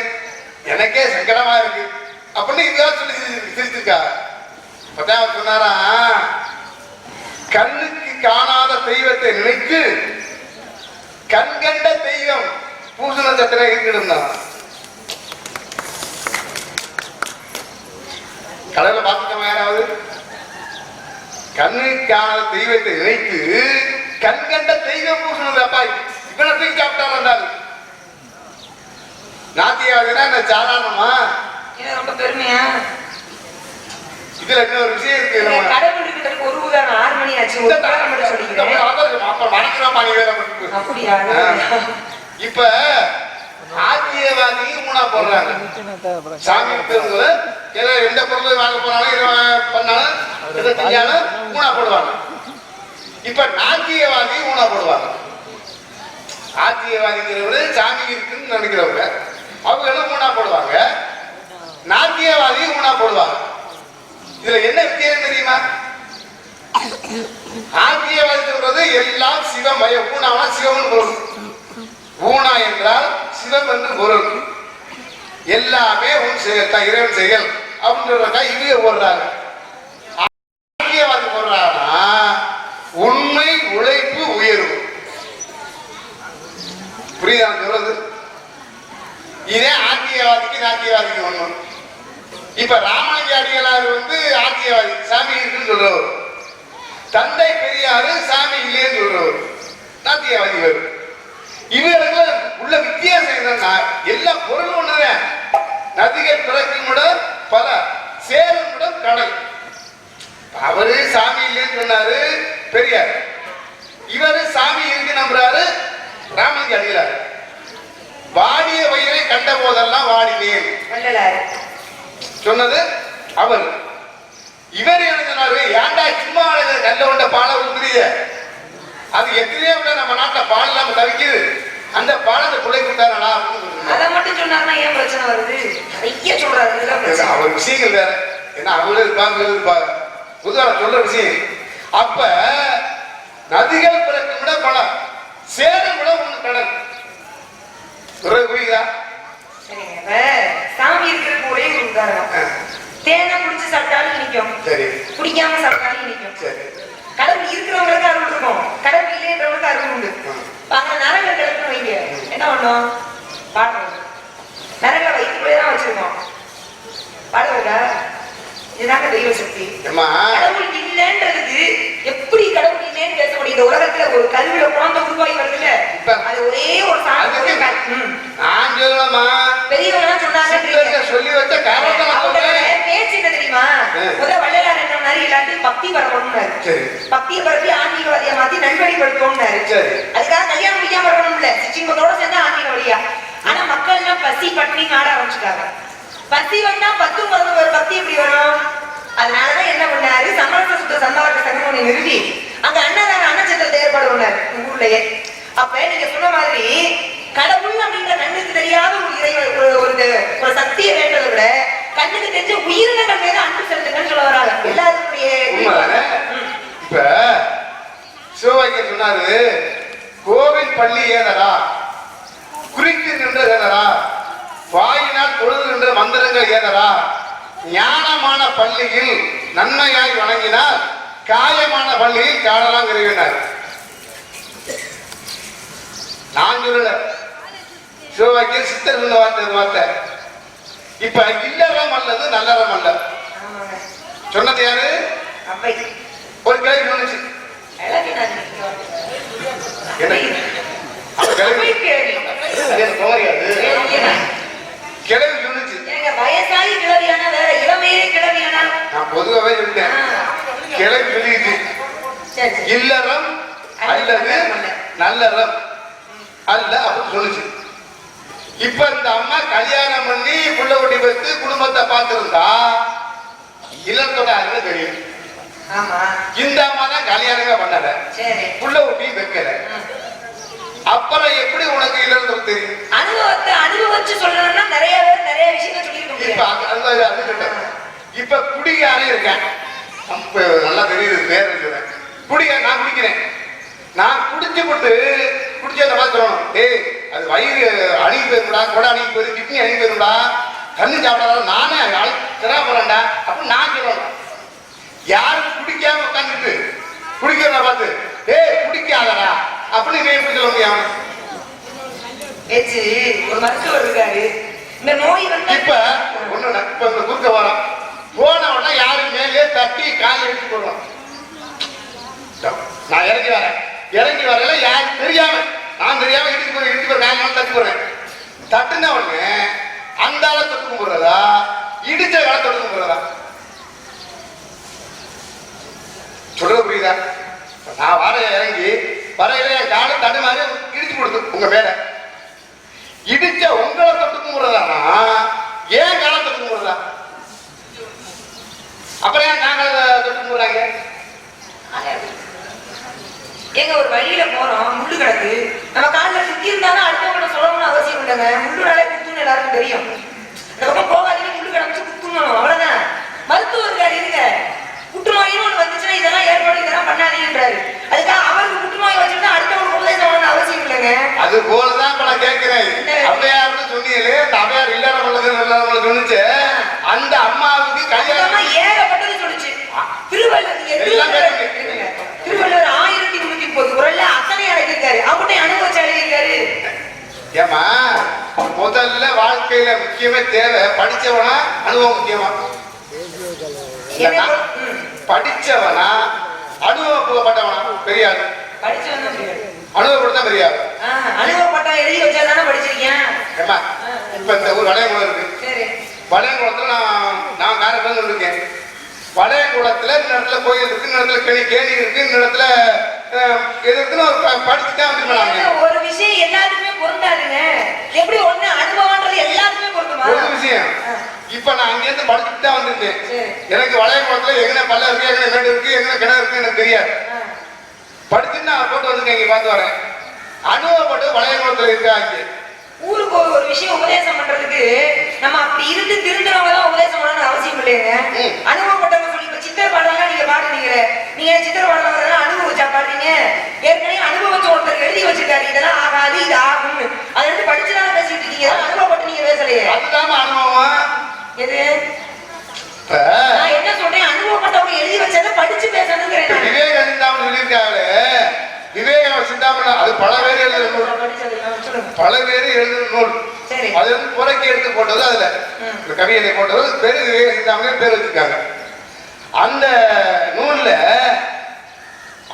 எனக்கே சங்கடமா இருக்கு அப்படின்னு இதெல்லாம் சொல்லி சிரிச்சிருக்கா. அப்பதான் அவர் சொன்னாரா, கண்ணுக்கு காணாத தெய்வத்தை நினைத்து கண்கண்ட தெய்வம் பூசண சத்திர இருக்கணும் தான். கடவுளை பார்த்துட்டோம் யாராவது? கண்ணுக்கு காணாத தெய்வத்தை நினைத்து கண்கண்ட தெய்வம் பூசணது. அப்பா இவனை தூக்கி சாப்பிட்டாரு இருந்தாரு. நாத்தியாவதுன்னா என்ன சாதாரணமா? ரொம்ப பெருமையா? இதுல இன்னொரு விஷயம் இருக்கு. கடவுளுக்கு ஒரு உதாரணம் 6 மணி ஆச்சு. இப்ப ஆத்தியவாதி மூணா போடுறாங்க. சாமி எந்த பொருள் வாங்க போனாலும் பண்ணாலும் எதை செஞ்சாலும் மூணா போடுவாங்க. இப்ப நாத்தியவாதி மூணா போடுவாங்க. ஆத்தியவாதிங்கிறவரு சாமி இருக்குன்னு நினைக்கிறவங்க, அவங்களும் மூணா போடுவாங்க. நாத்தியவாதி மூணா போடுவாங்க. இதுல என்ன வித்தியாசம் தெரியுமா? ஆத்தியவாதி சொல்றது எல்லாம் சிவமய. ஊனாவா சிவம்னு பொருள். ஊனா என்றால் சிவம் என்று பொருள். எல்லாமே உன் செயல், இறைவன் செயல் அப்படின்றத இவங்க போடுறாங்க. ஆத்தியவாதி போடுறாங்கன்னா உண்மை, உழைப்பு, உயர்வு. புரியுதா சொல்றது? இதே ஆத்தியவாதிக்கு நாத்தியவாதிக்கு ஒண்ணு. இப்ப ராமலிங்க அடிகளார் ஆத்தியவாதி, சாமி இருக்குன்னு சொல்றவர். தந்தை பெரியாரு சாமி இல்லைன்னு சொல்றவர், நாத்தியவாதி. இவருக்கு உள்ள வித்தியாசம் என்னன்னா, எல்லா பொருள் ஒண்ணுதான். நதிகள் பிறக்கும் பல, சேரும் கடல். அவரு சாமி இல்லைன்னு சொன்னாரு பெரியார், இவரு சாமி இருக்கு நம்புறாரு ராமலிங்க அடிகளார். வாடிய வயிறை கண்ட போதெல்லாம் வாடினேன் சொன்னது அவர். இவர் என்ன சொன்னாரு, ஏன்டா சும்மா கல்ல கொண்ட பாலை ஊத்துறீங்க, அது எத்தனையோ நம்ம நாட்டுல பால் இல்லாம தவிக்குது, அந்த பாலத்தை பிள்ளை கொடுத்தாரா அதை மட்டும் சொன்னாருன்னா ஏன் பிரச்சனை வருது? நிறைய சொல்றாரு. அவர் விஷயங்கள் வேற. ஏன்னா அவங்களும் இருப்பாங்க புதுவாக சொல்ற விஷயம். அப்ப நதிகள் பிறக்கும் விட பல, சேரும் விட ஒண்ணு கடல். புரியுதா? சாமி இருக்கிறதுக்கு ஒரே ஒரு உதாரணம். தேனை குடிச்சு சாப்பிட்டாலும் இனிக்கும், குடிக்காம சாப்பிட்டாலும் இனிக்கும். கடவுள் இருக்கிறவங்களுக்கு அருள் இருக்கும், கடவுள் இல்லைன்றவங்களுக்கு அருள் உண்டு. அங்க நரக கிடக்குன்னு வைங்க, என்ன பண்ணும்? பாடுறது. நரக வயிற்றுக்குள்ளே தான் வச்சிருக்கோம். பாடுவதா? இதுதாங்க தெய்வ சக்தி. கடவுள் இல்லைன்றதுக்கு எப்படி கடவுள் இல்லைன்னு பேச முடியுது? இந்த உலகத்துல ஒரு கருவில குழந்தை உருவாகி வருதுல்ல, அது ஒரே ஒரு சாதனை. நான் சொல்லலாமா? பெரியவங்க சொன்னாங்க, சொல்லி வச்ச பேச்சு என்ன தெரியுமா? வள்ளலார் என்ன எல்லாத்தையும் பக்தி பரவணும்னாரு. பக்தியை பரப்பி ஆன்மீகவாதியா மாத்தி நல்வழிப்படுத்தணும்னாரு. அதுக்காக கல்யாணம் முடியாம இருக்கணும்ல, சிச்சிங்கத்தோட சேர்ந்து ஆன்மீக வழியா. ஆனா மக்கள் எல்லாம் பசி பட்டினி ஆட ஆரம்பிச்சுட்டாங்க. பசி வந்தா 10 11 பக்தி எப்படி வரும்? அதனாலதான் என்ன பண்ணாரு, சமரச சுத்த சன்மார்க்க சங்கமனை நிறுவி அங்க அன்னதான அன்னச்சத்திரத்தை ஏற்பாடு பண்ணாரு ஊர்லயே. அப்ப நீங்க சொன்ன மாதிரி கடவுள் அப்படின்ற கண்ணுக்கு தெரியாத ஒரு இறை ஒரு சக்தியை வேண்டதை விட கண்ணுக்கு தெரிஞ்ச உயிரினங்கள் மீது அன்பு செலுத்துங்கன்னு சொல்ல வராங்க எல்லாருடைய. இப்ப சிவவாக்கியர் சொன்னாரு, கோவில் பள்ளி ஏதரா, குறித்து நின்ற ஏதரா, வாயினால் பொழுது நின்ற மந்திரங்கள் ஏதரா, ஞானமான பள்ளியில் நன்மையாய் வணங்கினால் காயமான பள்ளியில் காணலாம் விரைவினார். நான் சொல்லல, சிவவாக்கியர் சித்தர் சொன்ன வார்த்தை. இப்ப இல்லறம் அல்லது நல்லறம் அல்ல சொன்னது யாரு? ஒரு கிளவி சொன்னுச்சு. கிளவி சொன்னுச்சு. வயசாகி கிளவியான வேற, இளமையே கிளவியான. நான் பொதுவாகவே சொல்லிட்டேன். கிளவி சொல்லிடுச்சு, இல்லறம் அல்லது நல்லறம் அல்ல அப்படின்னு சொல்லுச்சு. இப்ப இந்த அம்மா கல்யாணம் பண்ணி புள்ள குட்டி வைத்து குடும்பத்தை பார்த்திருந்தா இல்லத்தோட அருமை தெரியும். இந்த அம்மா தான் கல்யாணமே பண்ணல, புள்ள குட்டியும் வைக்கல. அப்புறம் எப்படி உனக்கு இல்லறம் தெரியும்? அனுபவத்தை அனுபவிச்சு சொல்லணும்னா நிறைய பேர் நிறைய விஷயங்கள் சொல்லிருக்கோம். இப்ப குடிகாரே இருக்கேன், நல்லா தெரியுது பேர் சொல்றேன். நான் குடிக்கிறேன், நான் குடிச்சு போட்டு குடிச்சத பார்த்துறோம். அது வயிறு அணுகி போயிருந்தா, கொடை அணுகி போயிரு, கிட்னி அணுகி போயிருந்தா, கண்ணு சாப்பிடாத நானே திரா போறேன்டா அப்படின்னு நான் சொல்லணும். யாரும் குடிக்காம உட்காந்துட்டு குடிக்கிறத பார்த்து குடிக்காதடா அப்படின்னு எப்படி சொல்ல முடியும்? ஒரு மருத்துவர் இருக்காரு, இந்த நோய் வந்து இப்ப ஒண்ணு இப்ப இந்த குறுக்க வரோம், போன உடனே யாரும் மேலே தட்டி காலை எடுத்து போடுவோம். நான் இறங்கி வரல யாரும் தெரியாம, நான் தெரியாம இடிச்சு போய் கால் தட்டி போடுறேன். தட்டுன உடனே அந்த ஆளை தொட்டு போடுறதா, இடிச்ச காலை தொட்டு போடுறதா? சொல்றது புரியுதா? நான் இறங்கி வரையில என் காலை தடு மாதிரி இடிச்சு கொடுத்து உங்க மேல இடிச்ச உங்களை தொட்டு கும்பிடுறதானா ஏன் காலை தொட்டு கும்பிடுறதா? அப்புறம் ஏன் நாங்கள் தொட்டு கும்பிடுறாங்க? எங்க ஒரு வழியில போறோம், முள்ளு கிடக்கு, நம்ம காலில் சுத்தி இருந்தாலும் அடுத்தவங்களை சொல்லணும்னு அவசியம் இல்லைங்க. முள்ளுனாலே குத்துன்னு எல்லாருக்கும் தெரியும். இந்த பக்கம் போகாதீங்க, முள்ளு கிடச்சு குத்துணும், அவ்வளவுதான். மருத்துவர்கள் இருங்க, புற்றுநோயின்னு ஒண்ணு வந்துச்சுன்னா இதெல்லாம் ஏற்படும், இதெல்லாம் பண்ணாதீங்கன்றாரு. அதுக்காக அவருக்கு புற்றுநோய் வச்சிருந்தா அடுத்தவங்களுக்கு உபதேசம் பண்ணணும்னு அவசியம் இல்லைங்க. அது போலதான் இப்ப நான் கேட்கிறேன். அவையாருன்னு சொன்னீங்களே, இந்த அவையார் இல்லறம் உள்ளது சொன்னிச்சு, அந்த அம்மாவுக்கு கல்யாணம் ஏகப்பட்டது சொல்லிச்சு. திருவள்ளுவர் 1330 குறள்ல அத்தனை அடங்கியிருக்காரு. அவங்கள்ட்ட அனுபவிச்சு அடங்கியிருக்காரு. ஏமா முதல்ல வாழ்க்கையில முக்கியமே தேவை படிச்சவனா அனுபவம் முக்கியமா? படிச்சவனா அனுபவப்பட்டவனா? பெரியாரு அனுபவப்பட்டா பெரியாரு. அனுபவப்பட்டா எழுதி வச்சாதானே படிச்சிருக்கேன். ஏமா இப்ப இந்த ஊர் வளையங்குளம் இருக்கு, வளையங்குளத்துல நான் காரைக்குடி இருக்கேன். வளையங்குளத்துல இந்த இடத்துல கோயில் இருக்கு, இந்த இடத்துல கேணி இருக்கு, இந்த இடத்துல எது இருக்குன்னு படிச்சுதான் வந்துருக்காங்க. ஒரு விஷயம் எல்லாத்துக்குமே பொருந்தாதுங்க. எப்படி ஒண்ணு அனுபவம்ன்றது எல்லாத்துக்குமே பொருந்துமா? ஒரு விஷயம் இப்ப நான் அங்க இருந்து படிச்சுட்டு தான் வந்திருக்கேன். எனக்கு வளையங்குளத்துல எங்க பல்ல இருக்கு, எங்க மேடு இருக்கு, எங்க கிணறு இருக்கு எனக்கு தெரியாது. படிச்சுட்டு நான் போட்டு வந்திருக்கேன், இங்க பார்த்து வரேன். அனுபவப்பட்டு வளையங்குளத்துல இருக்காங்க. ஊருக்கு ஒரு விஷயம் உபதேசம் பண்றதுக்கு நம்ம அப்படி இருந்து திருந்தவங்க தான் உபதேசம் பண்ணணும்னு அவசியம் இல்லைங்க. அனுபவப்பட்டவங்க சொல்லி இப்ப சித்திர பாடலாம் நீங்க பாடுறீங்க, நீங்க சித்திர பாடலாம் அனுபவிச்சா பாடுறீங்க. ஏற்கனவே அனுபவிச்ச ஒருத்தர் எழுதி வச்சிருக்காரு, இதெல்லாம் ஆகாது இது ஆகும்னு. அதை எடுத்து படிச்சுதான் பேசிட்டு இருக்கீங்க, அனுபவப்பட்டு நீங்க பேசலையே. அதுதான் அனுபவம். எது நான் என்ன சொல்றேன், அனுபவப்பட்டவங்க எழுதி வச்சதை படிச்சு பேசணுங்கிறேன். விவேகானந்தா சொல்லியிருக்காங்களே, விவேக சிந்தாமணி அது பல பேர் எழுதுற நூல், பல பேர் எழுதுற நூல். அது வந்து புறக்கி எடுத்து போட்டது, அதுல கவியனை போட்டது பேரு விவேக சிந்தாமணி பேர் வச்சிருக்காங்க. அந்த நூல்ல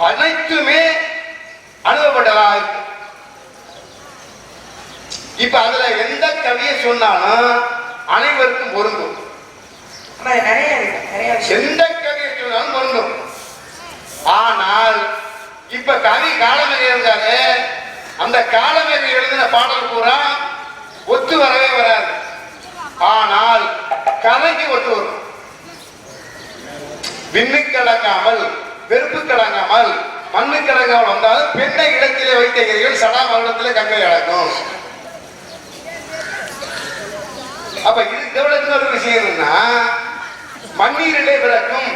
அனைத்துமே அனுபவப்பட்டதா இருக்கு. இப்ப அதுல எந்த கவியை சொன்னாலும் அனைவருக்கும் பொருந்தும். நிறைய இருக்கு, நிறைய எந்த கவியை சொன்னாலும் பொருந்தும். ஆனால் இப்ப கவி காலமேக இருந்தாரு, அந்த காலமேக எழுதின பாடல் பூரா ஒத்து வரவே வராது. ஆனால் கதைக்கு ஒத்து வரும். விண்ணு கலங்காமல் வெறுப்பு கலங்காமல் மண்ணு கலங்காமல் வந்தாலும் பெண்ணை இடத்திலே வைத்த இறைகள் சடா மரணத்திலே கங்கை அடக்கும். அப்ப இதோட இன்னொரு விஷயம் என்னன்னா, மண்ணீரிலே பிறக்கும்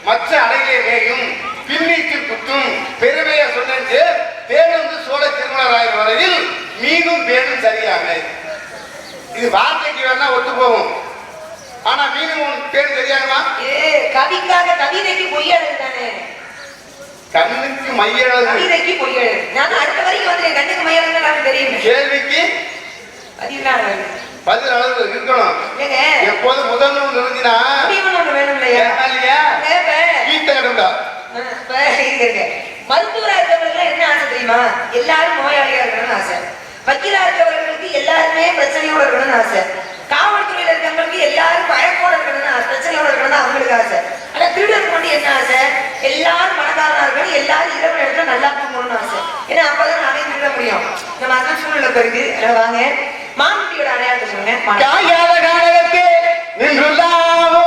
மற்ற அடையிலே மேயும் பின்னீக்கு குத்தும் பெருமையா சொன்னது தேனந்து சோழ திருமணராயர் வரையில் மீனும் பேனும் சரியாக. இது வார்த்தைக்கு வேணா ஒத்து போகும், ஆனா மீனும் பேரும் சரியாகுமா? கவிக்காக கவிதைக்கு பொய்யழகு தானே, கண்ணுக்கு மையழகு, கவிதைக்கு பொய்யழகு. நான் அடுத்த வரைக்கும் வந்து கண்ணுக்கு மையழகு எனக்கு தெரியும். கேள்விக்கு பதில் அளவு இருக்கணும். எப்போது முதல் நூல் இருந்துச்சுன்னா வேணும் இல்லையா? மருத்துவரா இருக்கவங்களுக்கு என்ன ஆசை தெரியுமா? எல்லாரும் நோயாளியா இருக்கணும்னு ஆசை. வக்கீலா இருக்கவர்களுக்கு எல்லாருமே பிரச்சனையோட இருக்கணும்னு ஆசை. காவல்துறையில இருக்கவங்களுக்கு எல்லாரும் பயப்போட இருக்கணும்னு பிரச்சனையோட இருக்கணும்னு அவங்களுக்கு ஆசை. ஆனா திருடருக்கு மட்டும் என்ன ஆசை? எல்லாரும் பணக்காரனா இருக்கணும், எல்லாரும் இரவு இடத்துல நல்லா தூங்கணும்னு ஆசை. ஏன்னா அப்பதான் அவன் திருட முடியும். நம்ம அதான் சூழ்நிலை இருக்கு. வாங்க மாமுட்டியோட அடையாளத்தை சொல்லுங்க. காயாத காலகத்தே நின்றுள்ளாவோ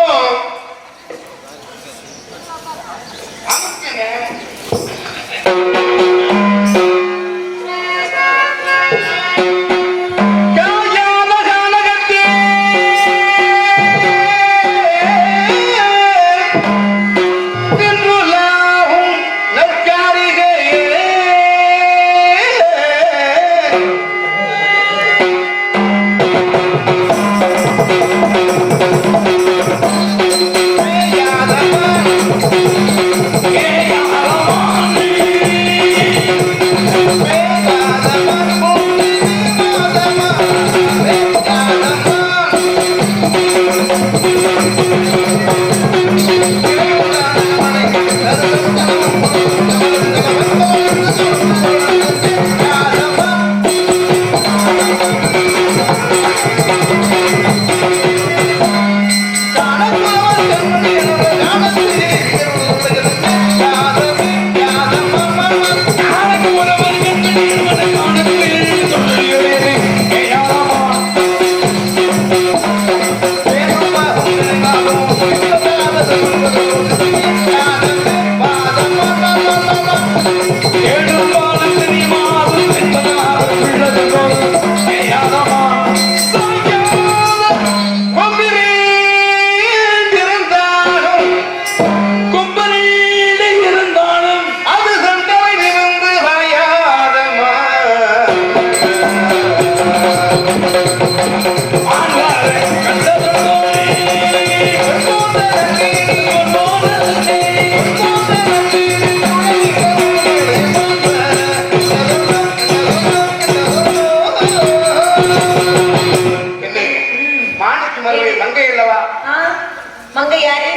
மங்கை யாரு?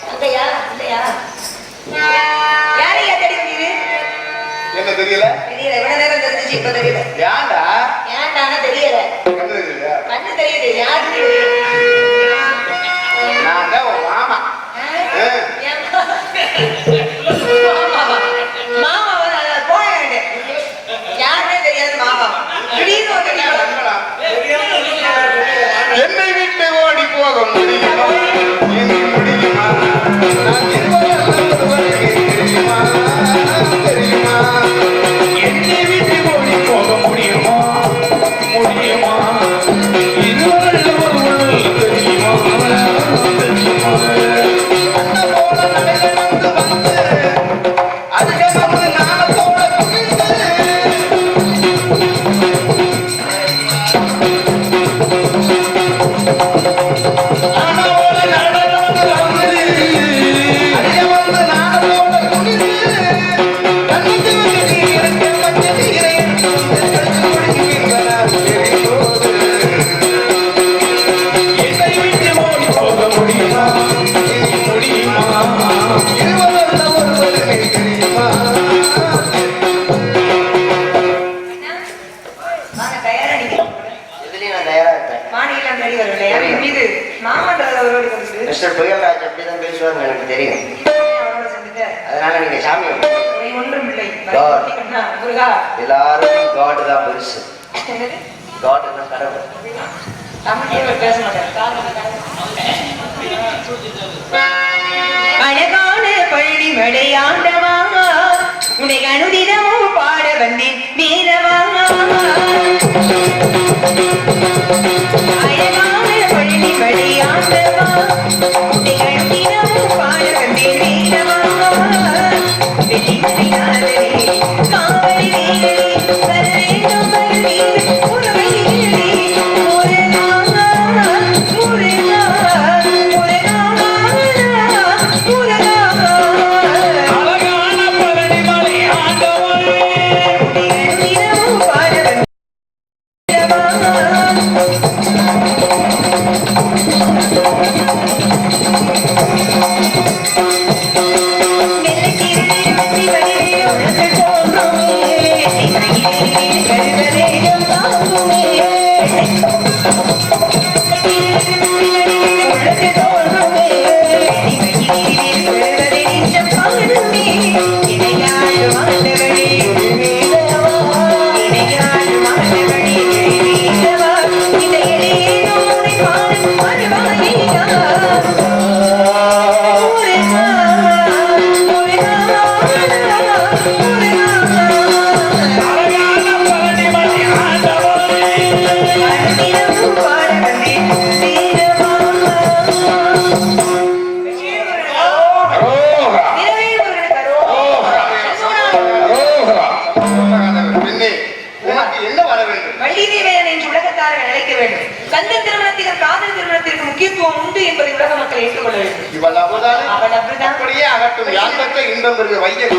மங்கையா இல்லையா? யாரையா தேடி வந்தீங்க? என்ன தெரியல? தெரியல. எவ்வளவு நேரம் தெரிஞ்சிச்சு இப்ப தெரியல. ஏன்டா? ஏன்டானா தெரியல. கண்ணு தெரியல. கண்ணு தெரியுது. யாரு தெரியுது? நான் தான் உன் மாமா. மாமா வந்து போய் யாருமே தெரியாது மாமா. திடீர்னு வந்து என்னை விட்டு ஓடி போக முடியுமா? முடியுமா? நான் தெரியுமா? என்னை விட்டு ஓடி போக முடியுமா? முடியுமா? இருவரில் ஒருவர் தெரியுமா? தெரியுமா? அந்த போல நடைபெற்று வந்து மிஸ்டர் புயல்ராஜ் அப்படிதான் பேசுவாருன்னு எனக்கு தெரியும். அவரோட சேர்ந்துட்டு அதனால நீங்க சாமியை உரை ஒன்றும் இல்லை God. முருகா எல்லாரும் காட் தான் பெருசு. என்னது காட் தான் கடவுள். தமிழ்லயே அவர் பேச மாட்டார். அழகான பள்ளி மடையாண்டவா உன்னை அனுதினமும் பாட வந்தேன் வீரவா. அழகான பள்ளி மடையாண்டவா உன்னை அனுதினமும் பாட வந்தேன் வீரவா. வெள்ளிமலையாளரே காவலி வீரே வரவேண்டும் வருவீர் உறவை வீரே முருகா முருகா முருகா முருகா. அழகான பழனி மலை ஆண்டவரே தினமும் பாட வந்தேன் அழகான பழனி மலை ஆண்டவரே அரோகரா அரோகரா. பெண்ணே உனக்கு என்ன வர வேண்டும்? வள்ளிதேவன் என்று உலகத்தார்கள் அழைக்க வேண்டும். கந்தன் திருமணத்திலும் காதல் திருமணத்திற்கு முக்கியத்துவம் உண்டு என்பதை உலக மக்கள் ஏற்றுக்கொள்ள வேண்டும். இவள் அவதானே அவள் அப்படிதான். அப்படியே அகட்டும். யான்பற்ற இன்பம் பெறுகிற வையம்.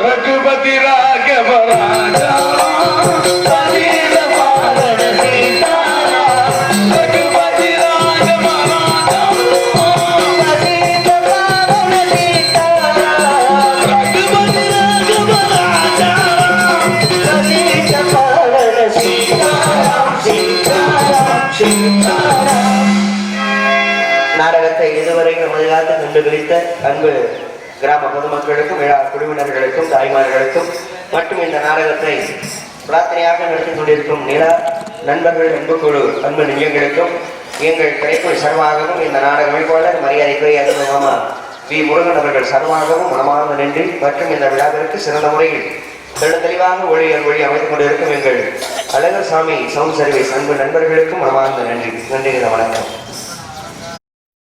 ரகுபதி ராகவ ராஜா பதீர பாலன சீதாரா. ரகுபதி ராகவ ராஜா பதீர பாலன சீதாரா. ரகுபதி ராகவ ராஜா பதீர பாலன சீதாரா சீதாரா சீதாரா. நாடகத்தை இதுவரை நமது காத்து கண்டு கழித்த அன்பு கிராம பொதுமக்களுக்கும் விழா குழுவினர்களுக்கும் தாய்மார்களுக்கும் மற்றும் இந்த நாடகத்தை பிரார்த்தனையாக நடத்தி கொண்டிருக்கும் நிலா நண்பர்கள் அன்பு குழு அன்பு நெஞ்சங்களுக்கும் எங்கள் கிடைக்கும் சர்வாகவும் இந்த நாடக அமைப்பாளர் மரியாதைக்குரிய அன்பு மாமா வி முருகன் அவர்கள் சர்வாகவும் மனமார்ந்த நன்றி மற்றும் இந்த விழாவிற்கு சிறந்த முறையில் தெளிவாக ஒளி அமைத்துக் கொண்டிருக்கும் எங்கள் அழகர் சாமி சவுண்ட் சர்வீஸ் அன்பு நண்பர்களுக்கும் மனமார்ந்த நன்றி. நன்றி வணக்கம்.